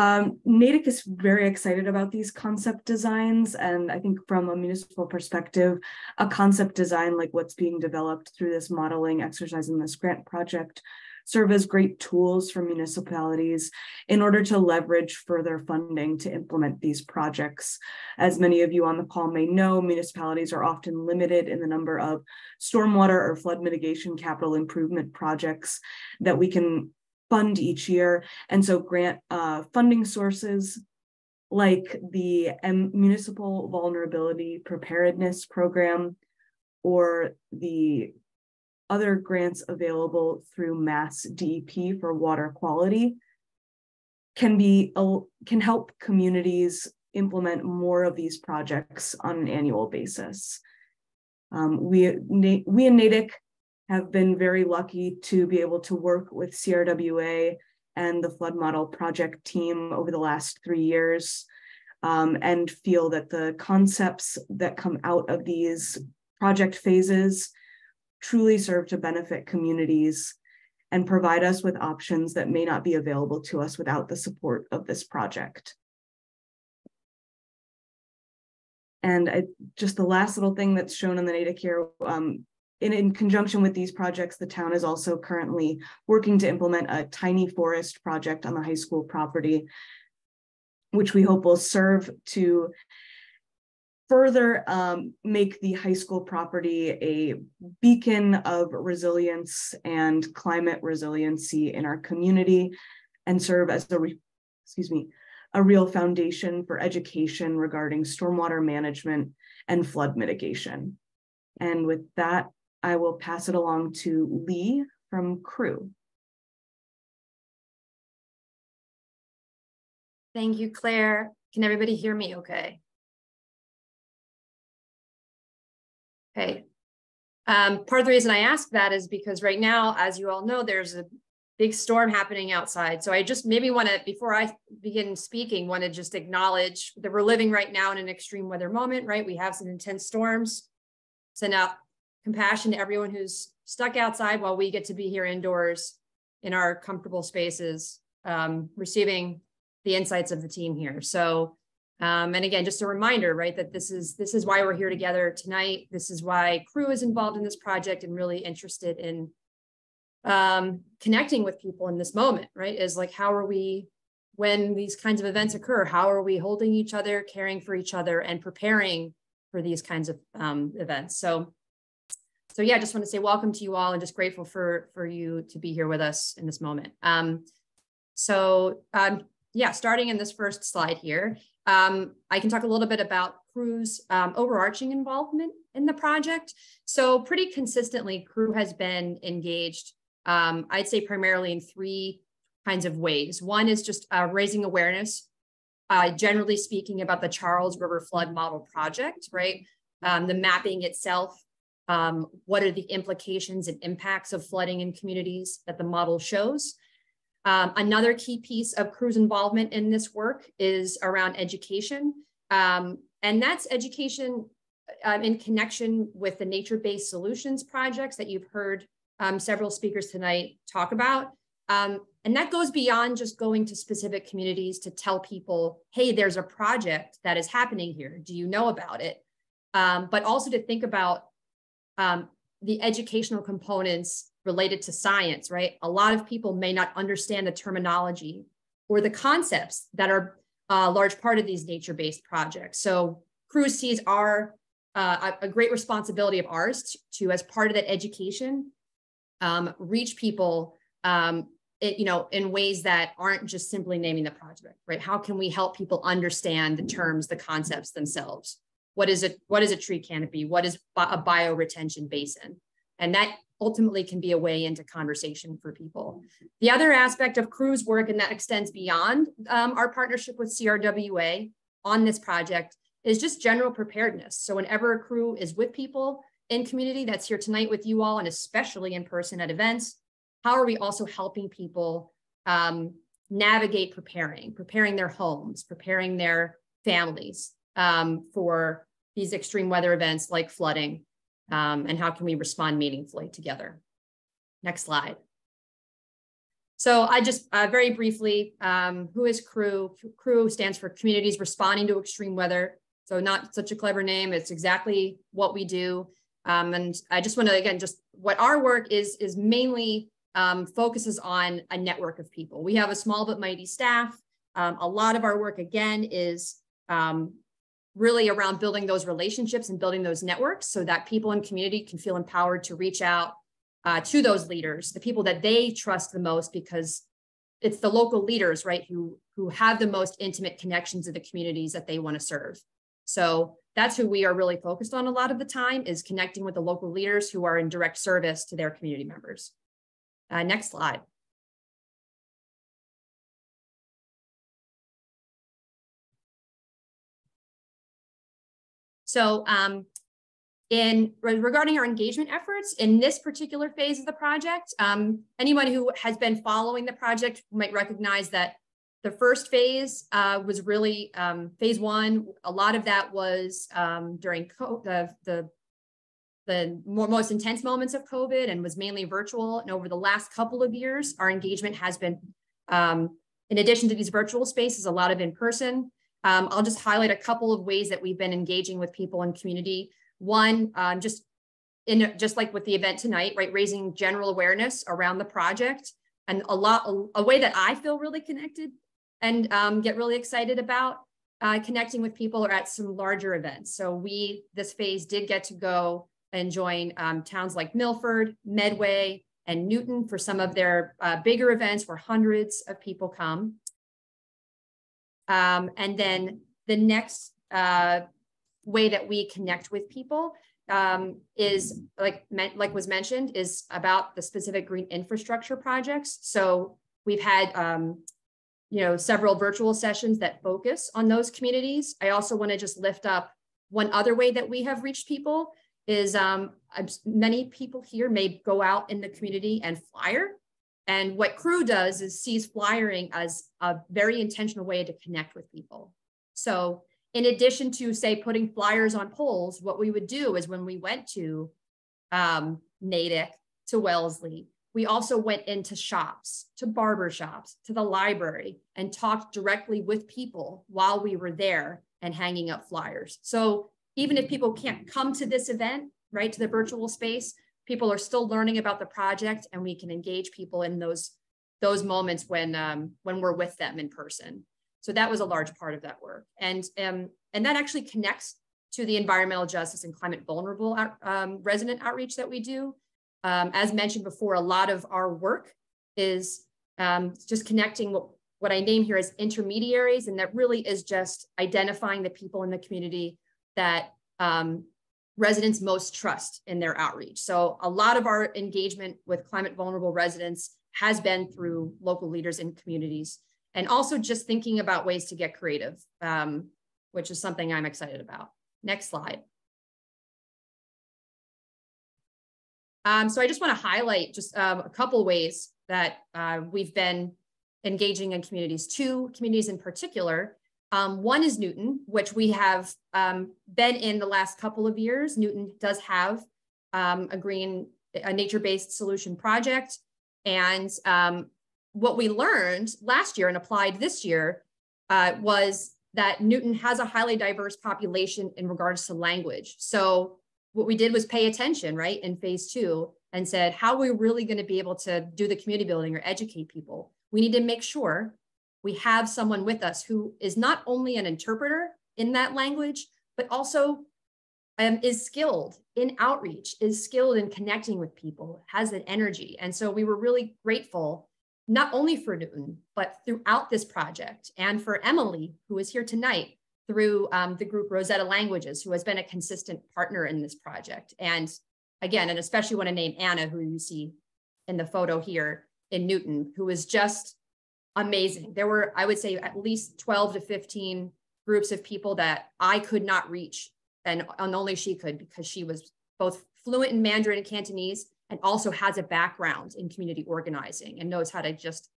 Natick is very excited about these concept designs. And I think from a municipal perspective, a concept design like what's being developed through this modeling exercise in this grant project serve as great tools for municipalities in order to leverage further funding to implement these projects. As many of you on the call may know, municipalities are often limited in the number of stormwater or flood mitigation capital improvement projects that we can fund each year. And so grant funding sources like the Municipal Vulnerability Preparedness Program or the other grants available through Mass DEP for water quality can help communities implement more of these projects on an annual basis. We in Natick have been very lucky to be able to work with CRWA and the flood model project team over the last 3 years, and feel that the concepts that come out of these project phases truly serve to benefit communities and provide us with options that may not be available to us without the support of this project. And just the last little thing that's shown on the Natick here, in conjunction with these projects, the town is also currently working to implement a tiny forest project on the high school property, which we hope will serve to further make the high school property a beacon of resilience and climate resiliency in our community and serve as a real foundation for education regarding stormwater management and flood mitigation. And with that, I will pass it along to Lee from Crew. Thank you, Claire. Can everybody hear me okay? Okay. Part of the reason I ask that is because right now, as you all know, there's a big storm happening outside. So I just maybe want to, before I begin speaking, want to just acknowledge that we're living right now in an extreme weather moment, right? We have some intense storms. Send out compassion to everyone who's stuck outside while we get to be here indoors in our comfortable spaces, receiving the insights of the team here. So, and again, just a reminder, right, that this is why we're here together tonight. This is why Crew is involved in this project and really interested in connecting with people in this moment, right? Is like, how are we, when these kinds of events occur, how are we holding each other, caring for each other, and preparing for these kinds of events? So yeah, I just want to say welcome to you all, and just grateful for you to be here with us in this moment. Yeah, starting in this first slide here, I can talk a little bit about Crew's overarching involvement in the project. So pretty consistently, Crew has been engaged, I'd say primarily in three kinds of ways. One is just raising awareness, generally speaking, about the Charles River Flood Model Project, right? The mapping itself, what are the implications and impacts of flooding in communities that the model shows. Another key piece of Crew's involvement in this work is around education. And that's education in connection with the nature-based solutions projects that you've heard several speakers tonight talk about. And that goes beyond just going to specific communities to tell people, hey, there's a project that is happening here. Do you know about it? But also to think about the educational components related to science, right? A lot of people may not understand the terminology or the concepts that are a large part of these nature-based projects. So Crew sees a great responsibility of ours to, as part of that education, reach people in ways that aren't just simply naming the project, right? How can we help people understand the terms, the concepts themselves? What is a tree canopy? What is a bioretention basin? And that ultimately can be a way into conversation for people. The other aspect of Crew's work, and that extends beyond our partnership with CRWA on this project, is just general preparedness. So whenever a Crew is with people in community that's here tonight with you all, and especially in person at events, how are we also helping people navigate preparing their homes, preparing their families for these extreme weather events like flooding, and how can we respond meaningfully together? Next slide. So I just very briefly, who is Crew? Crew stands for Communities Responding to Extreme Weather. So not such a clever name, it's exactly what we do. And I just want to, again, just what our work is mainly focuses on a network of people. We have a small but mighty staff. A lot of our work, again, is really around building those relationships and building those networks so that people in community can feel empowered to reach out to those leaders, the people that they trust the most, because it's the local leaders, right, who have the most intimate connections to the communities that they want to serve. So that's who we are really focused on a lot of the time, is connecting with the local leaders who are in direct service to their community members. Next slide. So regarding our engagement efforts in this particular phase of the project, anyone who has been following the project might recognize that the first phase was really phase one. A lot of that was during the most intense moments of COVID, and was mainly virtual. And over the last couple of years, our engagement has been, in addition to these virtual spaces, a lot of in-person. I'll just highlight a couple of ways that we've been engaging with people in community. One, just like with the event tonight, right, raising general awareness around the project, and a way that I feel really connected and get really excited about connecting with people are at some larger events. So this phase did get to go and join towns like Milford, Medway, and Newton for some of their bigger events where hundreds of people come. And then the next way that we connect with people is, like was mentioned, is about the specific green infrastructure projects. So we've had several virtual sessions that focus on those communities. I also want to just lift up one other way that we have reached people is many people here may go out in the community and flyer. And what Crew does is sees flyering as a very intentional way to connect with people. So in addition to, say, putting flyers on poles, what we would do is when we went to Natick, to Wellesley, we also went into shops, to barber shops, to the library, and talked directly with people while we were there and hanging up flyers. So even if people can't come to this event, right, to the virtual space, people are still learning about the project, and we can engage people in those moments when we're with them in person. So that was a large part of that work. And that actually connects to the environmental justice and climate vulnerable resident outreach that we do. As mentioned before, a lot of our work is just connecting what I name here as intermediaries, and that really is just identifying the people in the community that residents most trust in their outreach. So a lot of our engagement with climate vulnerable residents has been through local leaders in communities, and also just thinking about ways to get creative, which is something I'm excited about. Next slide. So I just want to highlight just a couple ways that we've been engaging in communities, two communities in particular. One is Newton, which we have been in the last couple of years. Newton does have a nature-based solution project. And what we learned last year and applied this year was that Newton has a highly diverse population in regards to language. So what we did was pay attention, right, in phase 2 and said, how are we really going to be able to do the community building or educate people? We need to make sure we have someone with us who is not only an interpreter in that language, but also is skilled in outreach, is skilled in connecting with people, has an energy. And so we were really grateful, not only for Newton, but throughout this project, and for Emily, who is here tonight, through the group Rosetta Languages, who has been a consistent partner in this project. And again, and especially want to name Anna, who you see in the photo here in Newton, who is just amazing. There were, I would say, at least 12 to 15 groups of people that I could not reach, and only she could, because she was both fluent in Mandarin and Cantonese, and also has a background in community organizing and knows how to just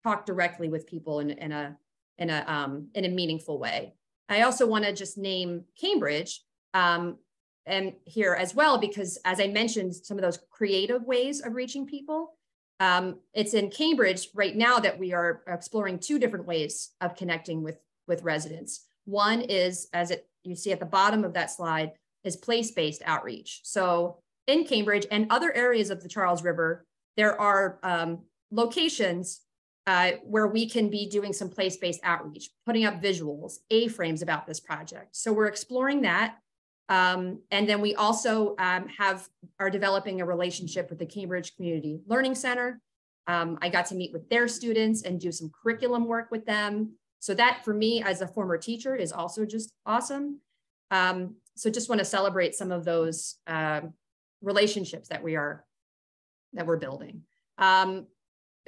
talk directly with people in a meaningful way. I also want to just name Cambridge and here as well, because as I mentioned, some of those creative ways of reaching people. It's in Cambridge right now that we are exploring two different ways of connecting with residents. One is, as you see at the bottom of that slide, is place-based outreach. So in Cambridge and other areas of the Charles River, there are locations where we can be doing some place-based outreach, putting up visuals, A-frames about this project. So we're exploring that. And then we also are developing a relationship with the Cambridge Community Learning Center. I got to meet with their students and do some curriculum work with them. So that, for me as a former teacher, is also just awesome. So just want to celebrate some of those relationships that we're building.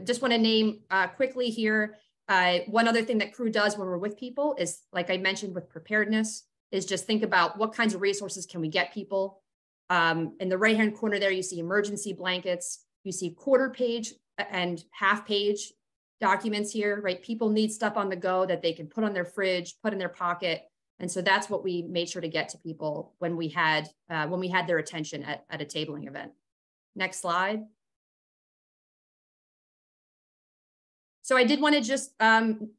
Just want to name quickly here, one other thing that Crew does when we're with people is, like I mentioned with preparedness, is just think about what kinds of resources can we get people. In the right-hand corner there, you see emergency blankets, you see quarter-page and half-page documents here, right? People need stuff on the go that they can put on their fridge, put in their pocket. And so that's what we made sure to get to people when we had their attention at a tabling event. Next slide. So I did want to just, I'm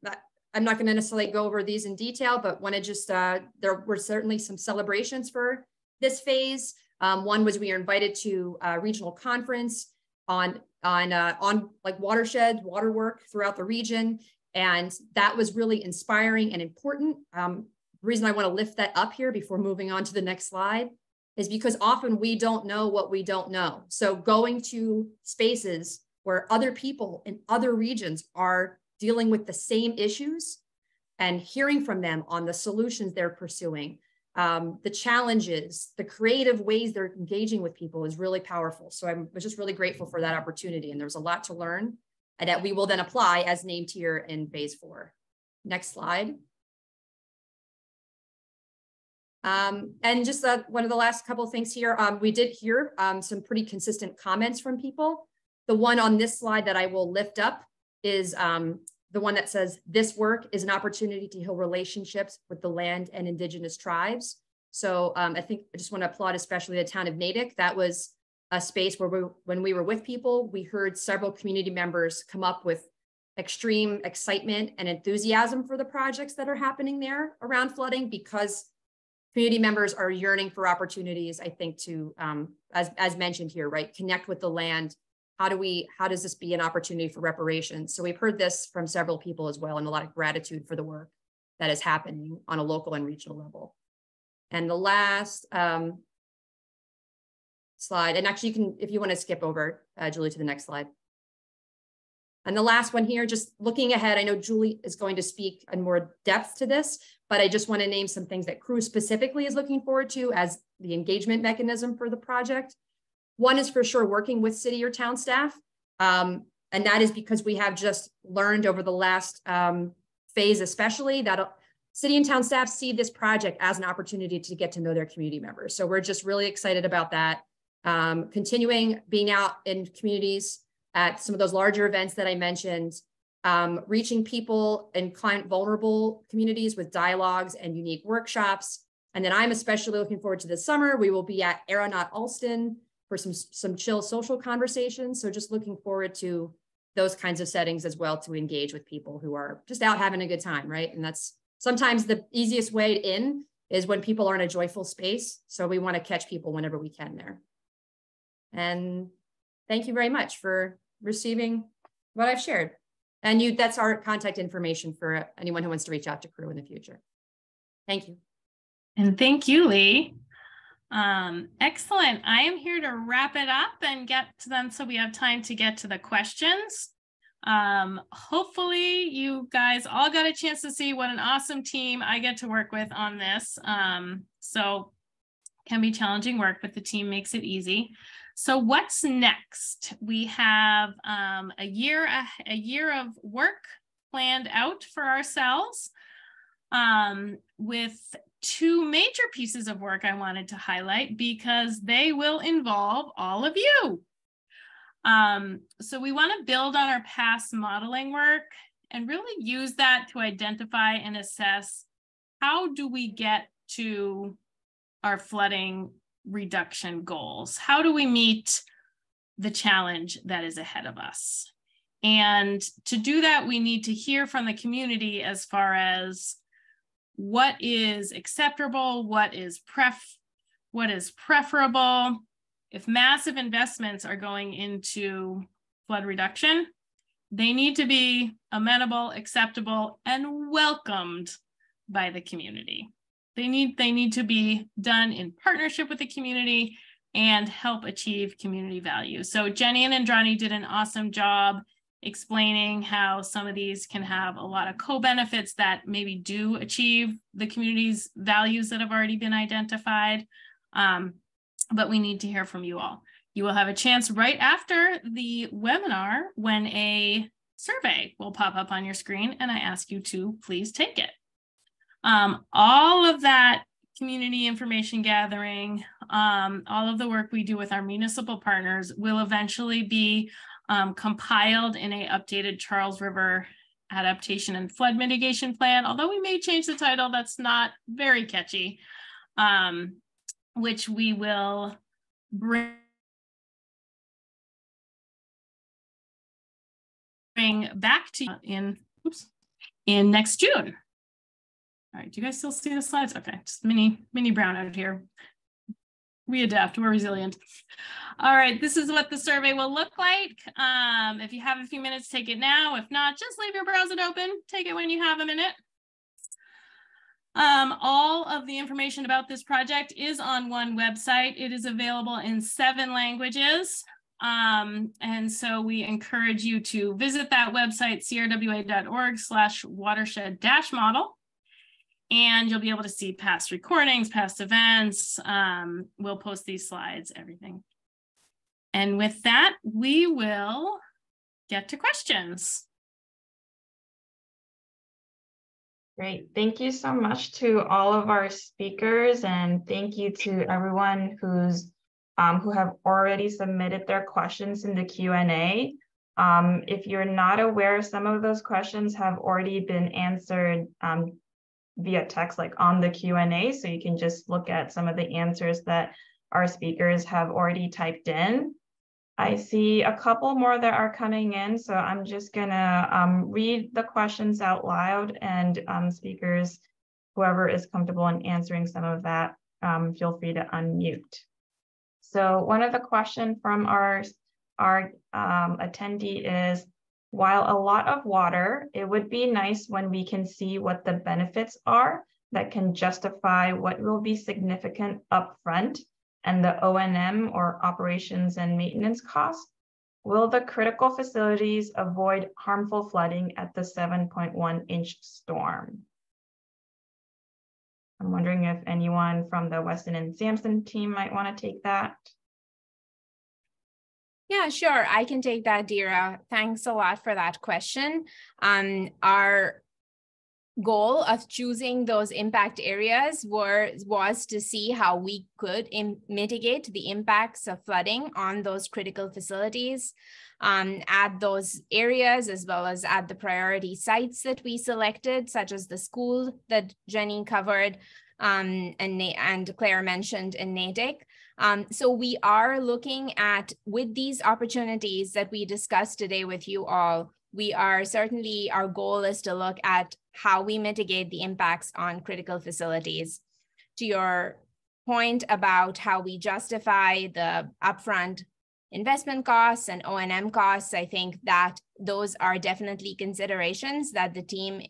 not going to necessarily go over these in detail, but want to just, there were certainly some celebrations for this phase. One was we were invited to a regional conference on like watershed, water work throughout the region. And that was really inspiring and important. The reason I want to lift that up here before moving on to the next slide is because often we don't know what we don't know. So going to spaces where other people in other regions are dealing with the same issues and hearing from them on the solutions they're pursuing, the challenges, the creative ways they're engaging with people is really powerful. So I was just really grateful for that opportunity, and there was a lot to learn. and that we will then apply as named here in phase 4. Next slide. And just one of the last couple of things here, we did hear some pretty consistent comments from people. The one on this slide that I will lift up is the one that says, this work is an opportunity to heal relationships with the land and indigenous tribes. So I think I just want to applaud especially the town of Natick. That was a space where when we were with people, we heard several community members come up with extreme excitement and enthusiasm for the projects that are happening there around flooding, because community members are yearning for opportunities, I think, to, as mentioned here, right, connect with the land. How does this be an opportunity for reparations? So we've heard this from several people as well, and a lot of gratitude for the work that is happening on a local and regional level. And the last slide, and actually you can, if you want to skip over, Julie, to the next slide. And the last one here, just looking ahead, I know Julie is going to speak in more depth to this, but I just want to name some things that CREW specifically is looking forward to as the engagement mechanism for the project. One is for sure working with city or town staff. And that is because we have just learned over the last phase, especially, that city and town staff see this project as an opportunity to get to know their community members. So we're just really excited about that. Continuing being out in communities at some of those larger events that I mentioned, reaching people in climate vulnerable communities with dialogues and unique workshops. And then I'm especially looking forward to this summer. We will be at Aeronaut Alston for some chill social conversations. So just looking forward to those kinds of settings as well, to engage with people who are just out having a good time, right? And that's sometimes the easiest way in is when people are in a joyful space. So we want to catch people whenever we can there. And thank you very much for receiving what I've shared. And that's our contact information for anyone who wants to reach out to CREW in the future. Thank you. And thank you, Lee. Excellent. I am here to wrap it up and get to them so we have time to get to the questions. Hopefully you guys all got a chance to see what an awesome team I get to work with on this. So can be challenging work, but the team makes it easy. So what's next? We have a year of work planned out for ourselves, with 2 major pieces of work I wanted to highlight because they will involve all of you. So we want to build on our past modeling work and really use that to identify and assess how do we get to our flooding reduction goals? How do we meet the challenge that is ahead of us? And to do that, we need to hear from the community as far as what is acceptable, what is preferable. If massive investments are going into flood reduction, they need to be amenable, acceptable, and welcomed by the community. They need to be done in partnership with the community and help achieve community value. So Jenny and Andrani did an awesome job explaining how some of these can have a lot of co-benefits that maybe do achieve the community's values that have already been identified. But we need to hear from you all. You will have a chance right after the webinar when a survey will pop up on your screen, and I ask you to please take it. All of that community information gathering, all of the work we do with our municipal partners will eventually be compiled in an updated Charles River adaptation and flood mitigation plan, although we may change the title. That's not very catchy, which we will bring back to you in next June. All right, do you guys still see the slides? Okay, just mini brownout here. We adapt, we're resilient. All right, this is what the survey will look like. If you have a few minutes, take it now. If not, just leave your browser open. Take it when you have a minute. All of the information about this project is on one website. It is available in 7 languages. And so we encourage you to visit that website, crwa.org/watershed-model. And you'll be able to see past recordings, past events. We'll post these slides, everything. And with that, we will get to questions. Great. Thank you so much to all of our speakers, and thank you to everyone who have already submitted their questions in the Q&A. If you're not aware, some of those questions have already been answered via text, like on the Q&A, so you can just look at some of the answers that our speakers have already typed in. I see a couple more that are coming in, so I'm just gonna read the questions out loud, and speakers, whoever is comfortable in answering some of that, feel free to unmute. So one of the questions from our attendee is, while a lot of water, it would be nice when we can see what the benefits are that can justify what will be significant upfront and the O&M, or operations and maintenance costs. Will the critical facilities avoid harmful flooding at the 7.1-inch storm? I'm wondering if anyone from the Weston and Sampson team might want to take that. Yeah, sure. I can take that, Dira. Thanks a lot for that question. Our goal of choosing those impact areas was to see how we could mitigate the impacts of flooding on those critical facilities at those areas, as well as at the priority sites that we selected, such as the school that Jenny covered and Claire mentioned in Natick. So we are looking at, with these opportunities that we discussed today with you all, we are certainly, our goal is to look at how we mitigate the impacts on critical facilities. To your point about how we justify the upfront investment costs and O&M costs, I think that those are definitely considerations that the team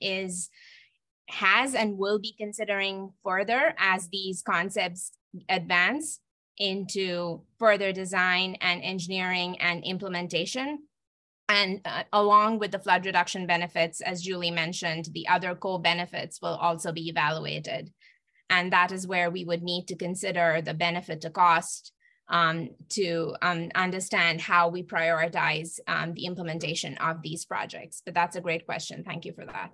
has and will be considering further as these concepts advance into further design and engineering and implementation. And along with the flood reduction benefits, as Julie mentioned, the other co-benefits will also be evaluated. And that is where we would need to consider the benefit to cost to understand how we prioritize the implementation of these projects. But that's a great question. Thank you for that.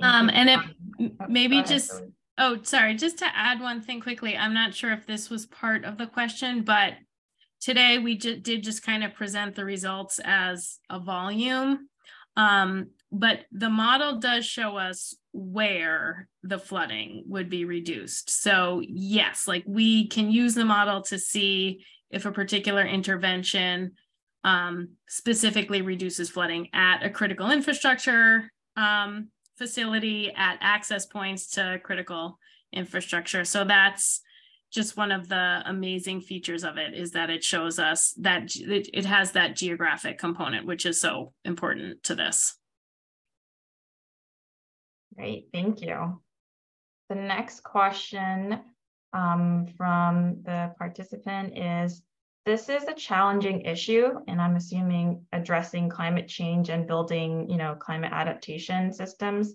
And it maybe just, oh, sorry, just to add one thing quickly. I'm not sure if this was part of the question, but today we did just kind of present the results as a volume, but the model does show us where the flooding would be reduced. So yes, like we can use the model to see if a particular intervention specifically reduces flooding at a critical infrastructure facility, at access points to critical infrastructure. So that's just one of the amazing features of it, is that it shows us that it has that geographic component, which is so important to this. Great, thank you. The next question from the participant is, this is a challenging issue, and I'm assuming addressing climate change and building, climate adaptation systems.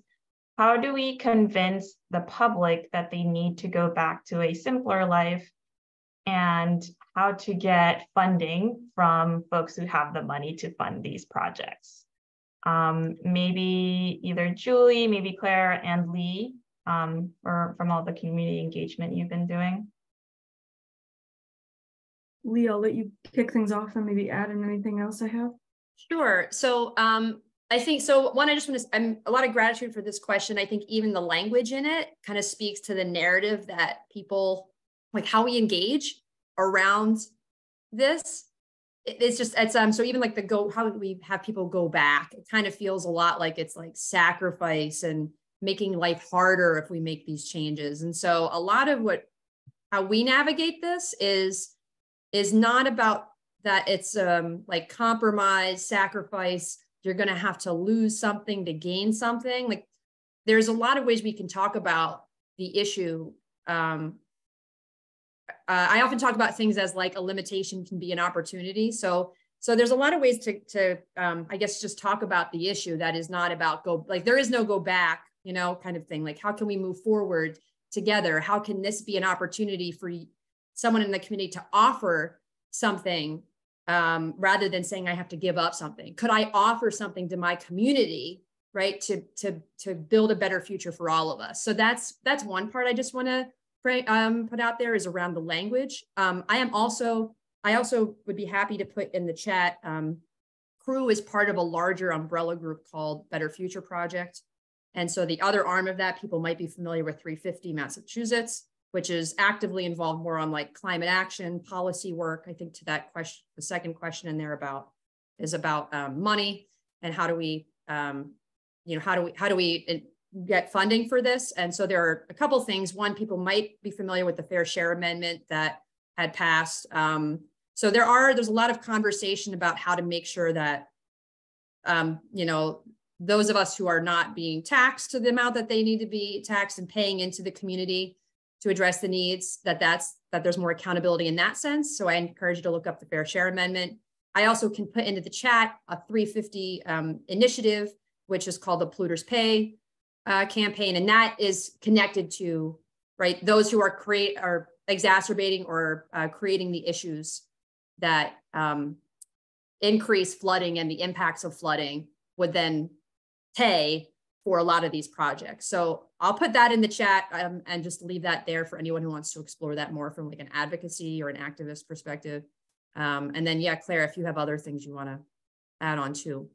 How do we convince the public that they need to go back to a simpler life, and how to get funding from folks who have the money to fund these projects? Maybe either Julie, maybe Claire and Lee, or from all the community engagement you've been doing. Lee, I'll let you kick things off and maybe add in anything else I have. Sure. So I think, so one, I just want to, a lot of gratitude for this question. I think even the language in it kind of speaks to the narrative that people, like how we engage around this. So even like how we have people go back, it kind of feels a lot like it's like sacrifice and making life harder if we make these changes. And so a lot of how we navigate this is not about that. It's like compromise, sacrifice. You're going to have to lose something to gain something. Like there's a lot of ways we can talk about the issue. I often talk about things as like a limitation can be an opportunity. So there's a lot of ways to I guess, just talk about the issue that is not about there is no go back, kind of thing. Like, how can we move forward together? How can this be an opportunity for someone in the community to offer something rather than saying I have to give up something? Could I offer something to my community, right, to build a better future for all of us? So that's one part I just want to put out there, is around the language. I also would be happy to put in the chat, CREW is part of a larger umbrella group called Better Future Project. And so the other arm of that, people might be familiar with 350 Massachusetts, which is actively involved more on like climate action, policy work. I think to that question, the second question in there is about money and how do we, how do we get funding for this? And so there are a couple of things. One, people might be familiar with the Fair Share Amendment that had passed. So there's a lot of conversation about how to make sure that, those of us who are not being taxed to the amount that they need to be taxed and paying into the community to address the needs, that there's more accountability in that sense. So I encourage you to look up the Fair Share Amendment. I also can put into the chat a 350 initiative, which is called the Polluters Pay campaign. And that is connected to, right, those who are exacerbating or creating the issues that increase flooding and the impacts of flooding would then pay for a lot of these projects. So I'll put that in the chat and just leave that there for anyone who wants to explore that more from like an advocacy or an activist perspective. And then, yeah, Claire, if you have other things you want to add on too.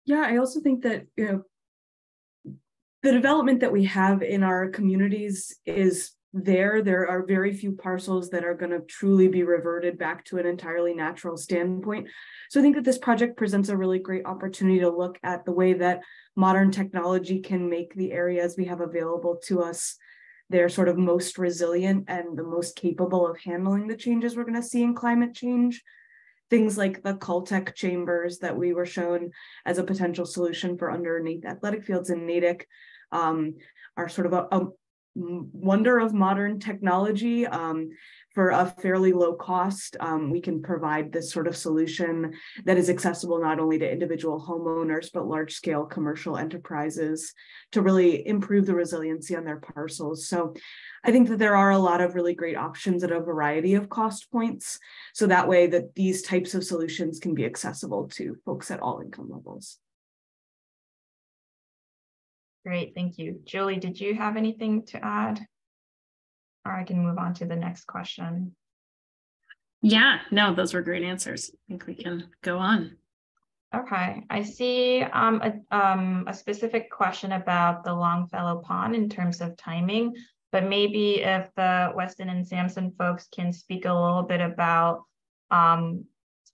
Yeah, I also think that, the development that we have in our communities is there are very few parcels that are going to truly be reverted back to an entirely natural standpoint. So I think that this project presents a really great opportunity to look at the way that modern technology can make the areas we have available to us, they're sort of most resilient and the most capable of handling the changes we're going to see in climate change. Things like the Caltech chambers that we were shown as a potential solution for underneath athletic fields in Natick are sort of a wonder of modern technology. For a fairly low cost, we can provide this sort of solution that is accessible not only to individual homeowners, but large scale commercial enterprises to really improve the resiliency on their parcels. So I think that there are a lot of really great options at a variety of cost points. So that way that these types of solutions can be accessible to folks at all income levels. Great, thank you. Julie, did you have anything to add? Or I can move on to the next question. Yeah, no, those were great answers. I think we can go on. Okay, I see a specific question about the Longfellow Pond in terms of timing, but maybe if the Weston and Sampson folks can speak a little bit about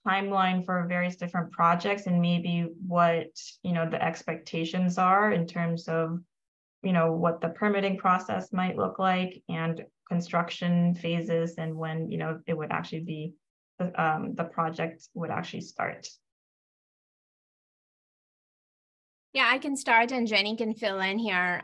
timeline for various different projects and maybe what the expectations are in terms of what the permitting process might look like and construction phases and when it would actually be the project would actually start. Yeah, I can start and Jenny can fill in here.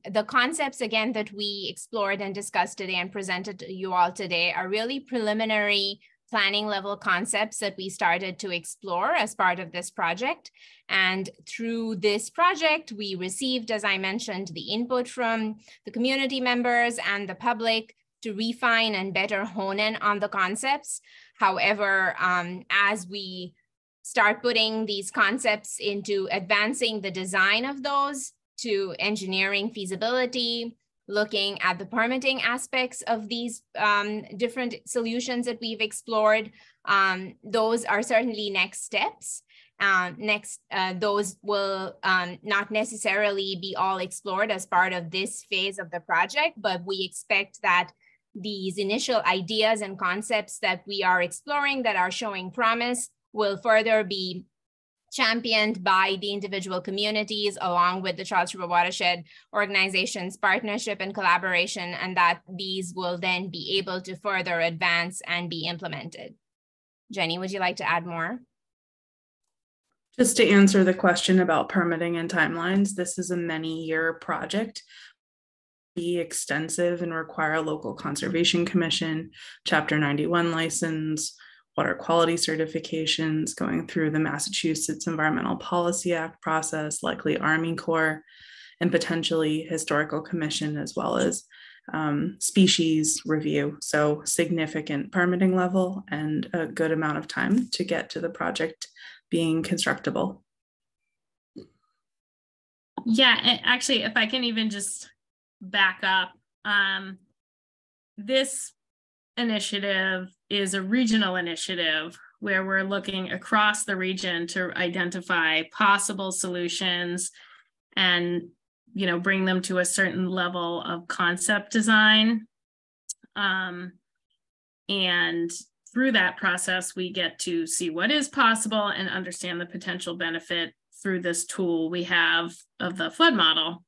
The concepts, again, that we explored and discussed today and presented to you all today are really preliminary planning level concepts that we started to explore as part of this project. And through this project, we received, as I mentioned, the input from the community members and the public to refine and better hone in on the concepts. However, as we start putting these concepts into advancing the design of those to engineering feasibility, looking at the permitting aspects of these different solutions that we've explored, those are certainly next steps. Those will not necessarily be all explored as part of this phase of the project, but we expect that these initial ideas and concepts that we are exploring that are showing promise will further be championed by the individual communities along with the Charles River Watershed organization's partnership and collaboration, and that these will then be able to further advance and be implemented. Jenny, would you like to add more? Just to answer the question about permitting and timelines, this is a many-year project. Be extensive and require a local conservation commission, Chapter 91 license, water quality certifications, going through the Massachusetts Environmental Policy Act process, likely Army Corps, and potentially Historical Commission, as well as species review. So significant permitting level and a good amount of time to get to the project being constructible. Yeah, actually, if I can even just back up, this initiative is a regional initiative where we're looking across the region to identify possible solutions and, you know, bring them to a certain level of concept design. And through that process, we get to see what is possible and understand the potential benefit through this tool we have of the flood model.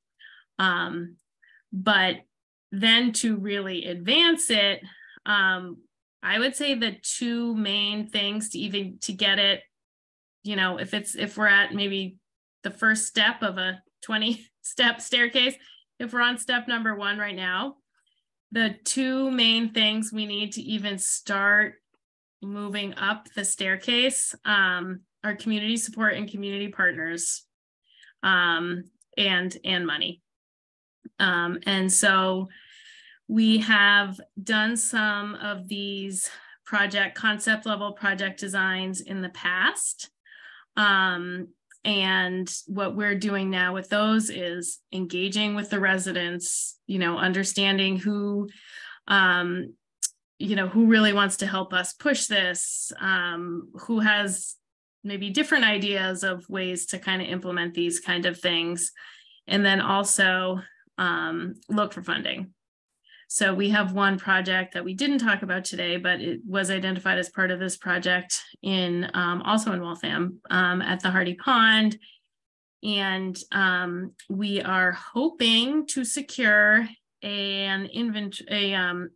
But then to really advance it, I would say the two main things to get it, you know, if we're at maybe the first step of a 20-step staircase, if we're on step number 1 right now, the two main things we need to even start moving up the staircase are community support and community partners, and money. And so we have done some of these concept level project designs in the past. And what we're doing now with those is engaging with the residents, you know, understanding who, you know, who really wants to help us push this, who has maybe different ideas of ways to kind of implement these kind of things. And then also look for funding. So we have one project that we didn't talk about today, but it was identified as part of this project in also in Waltham at the Hardy Pond. And we are hoping to secure an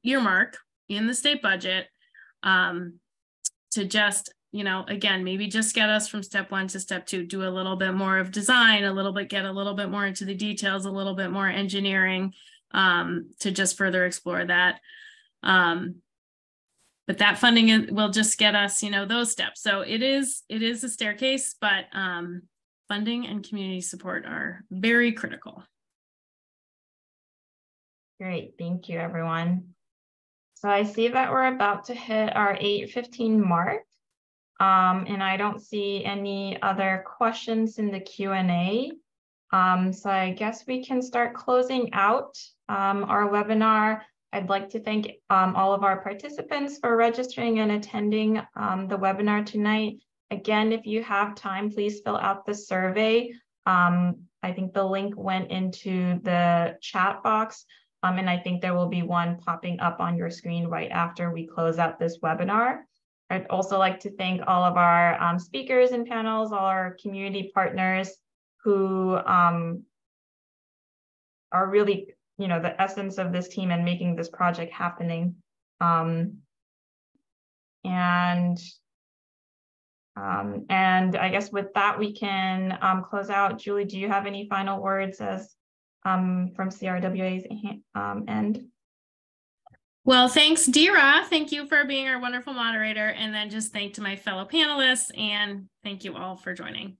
earmark in the state budget to just, you know, again, maybe just get us from step 1 to step 2, do a little bit more of design, get a little bit more into the details, a little bit more engineering, to just further explore that. But that funding will just get us, you know, those steps. So it is a staircase, but funding and community support are very critical. Great, thank you, everyone. So I see that we're about to hit our 8:15 mark. And I don't see any other questions in the Q&A. So I guess we can start closing out our webinar. I'd like to thank all of our participants for registering and attending the webinar tonight. Again, if you have time, please fill out the survey. I think the link went into the chat box, and I think there will be one popping up on your screen right after we close out this webinar. I'd also like to thank all of our speakers and panels, all our community partners who are really, you know, the essence of this team and making this project happening. And I guess with that, we can close out. Julie, do you have any final words as from CRWA's end? Well, thanks, Dira. Thank you for being our wonderful moderator. And then just thank to my fellow panelists, and thank you all for joining.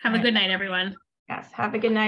Have a good night, everyone. Yes, have a good night.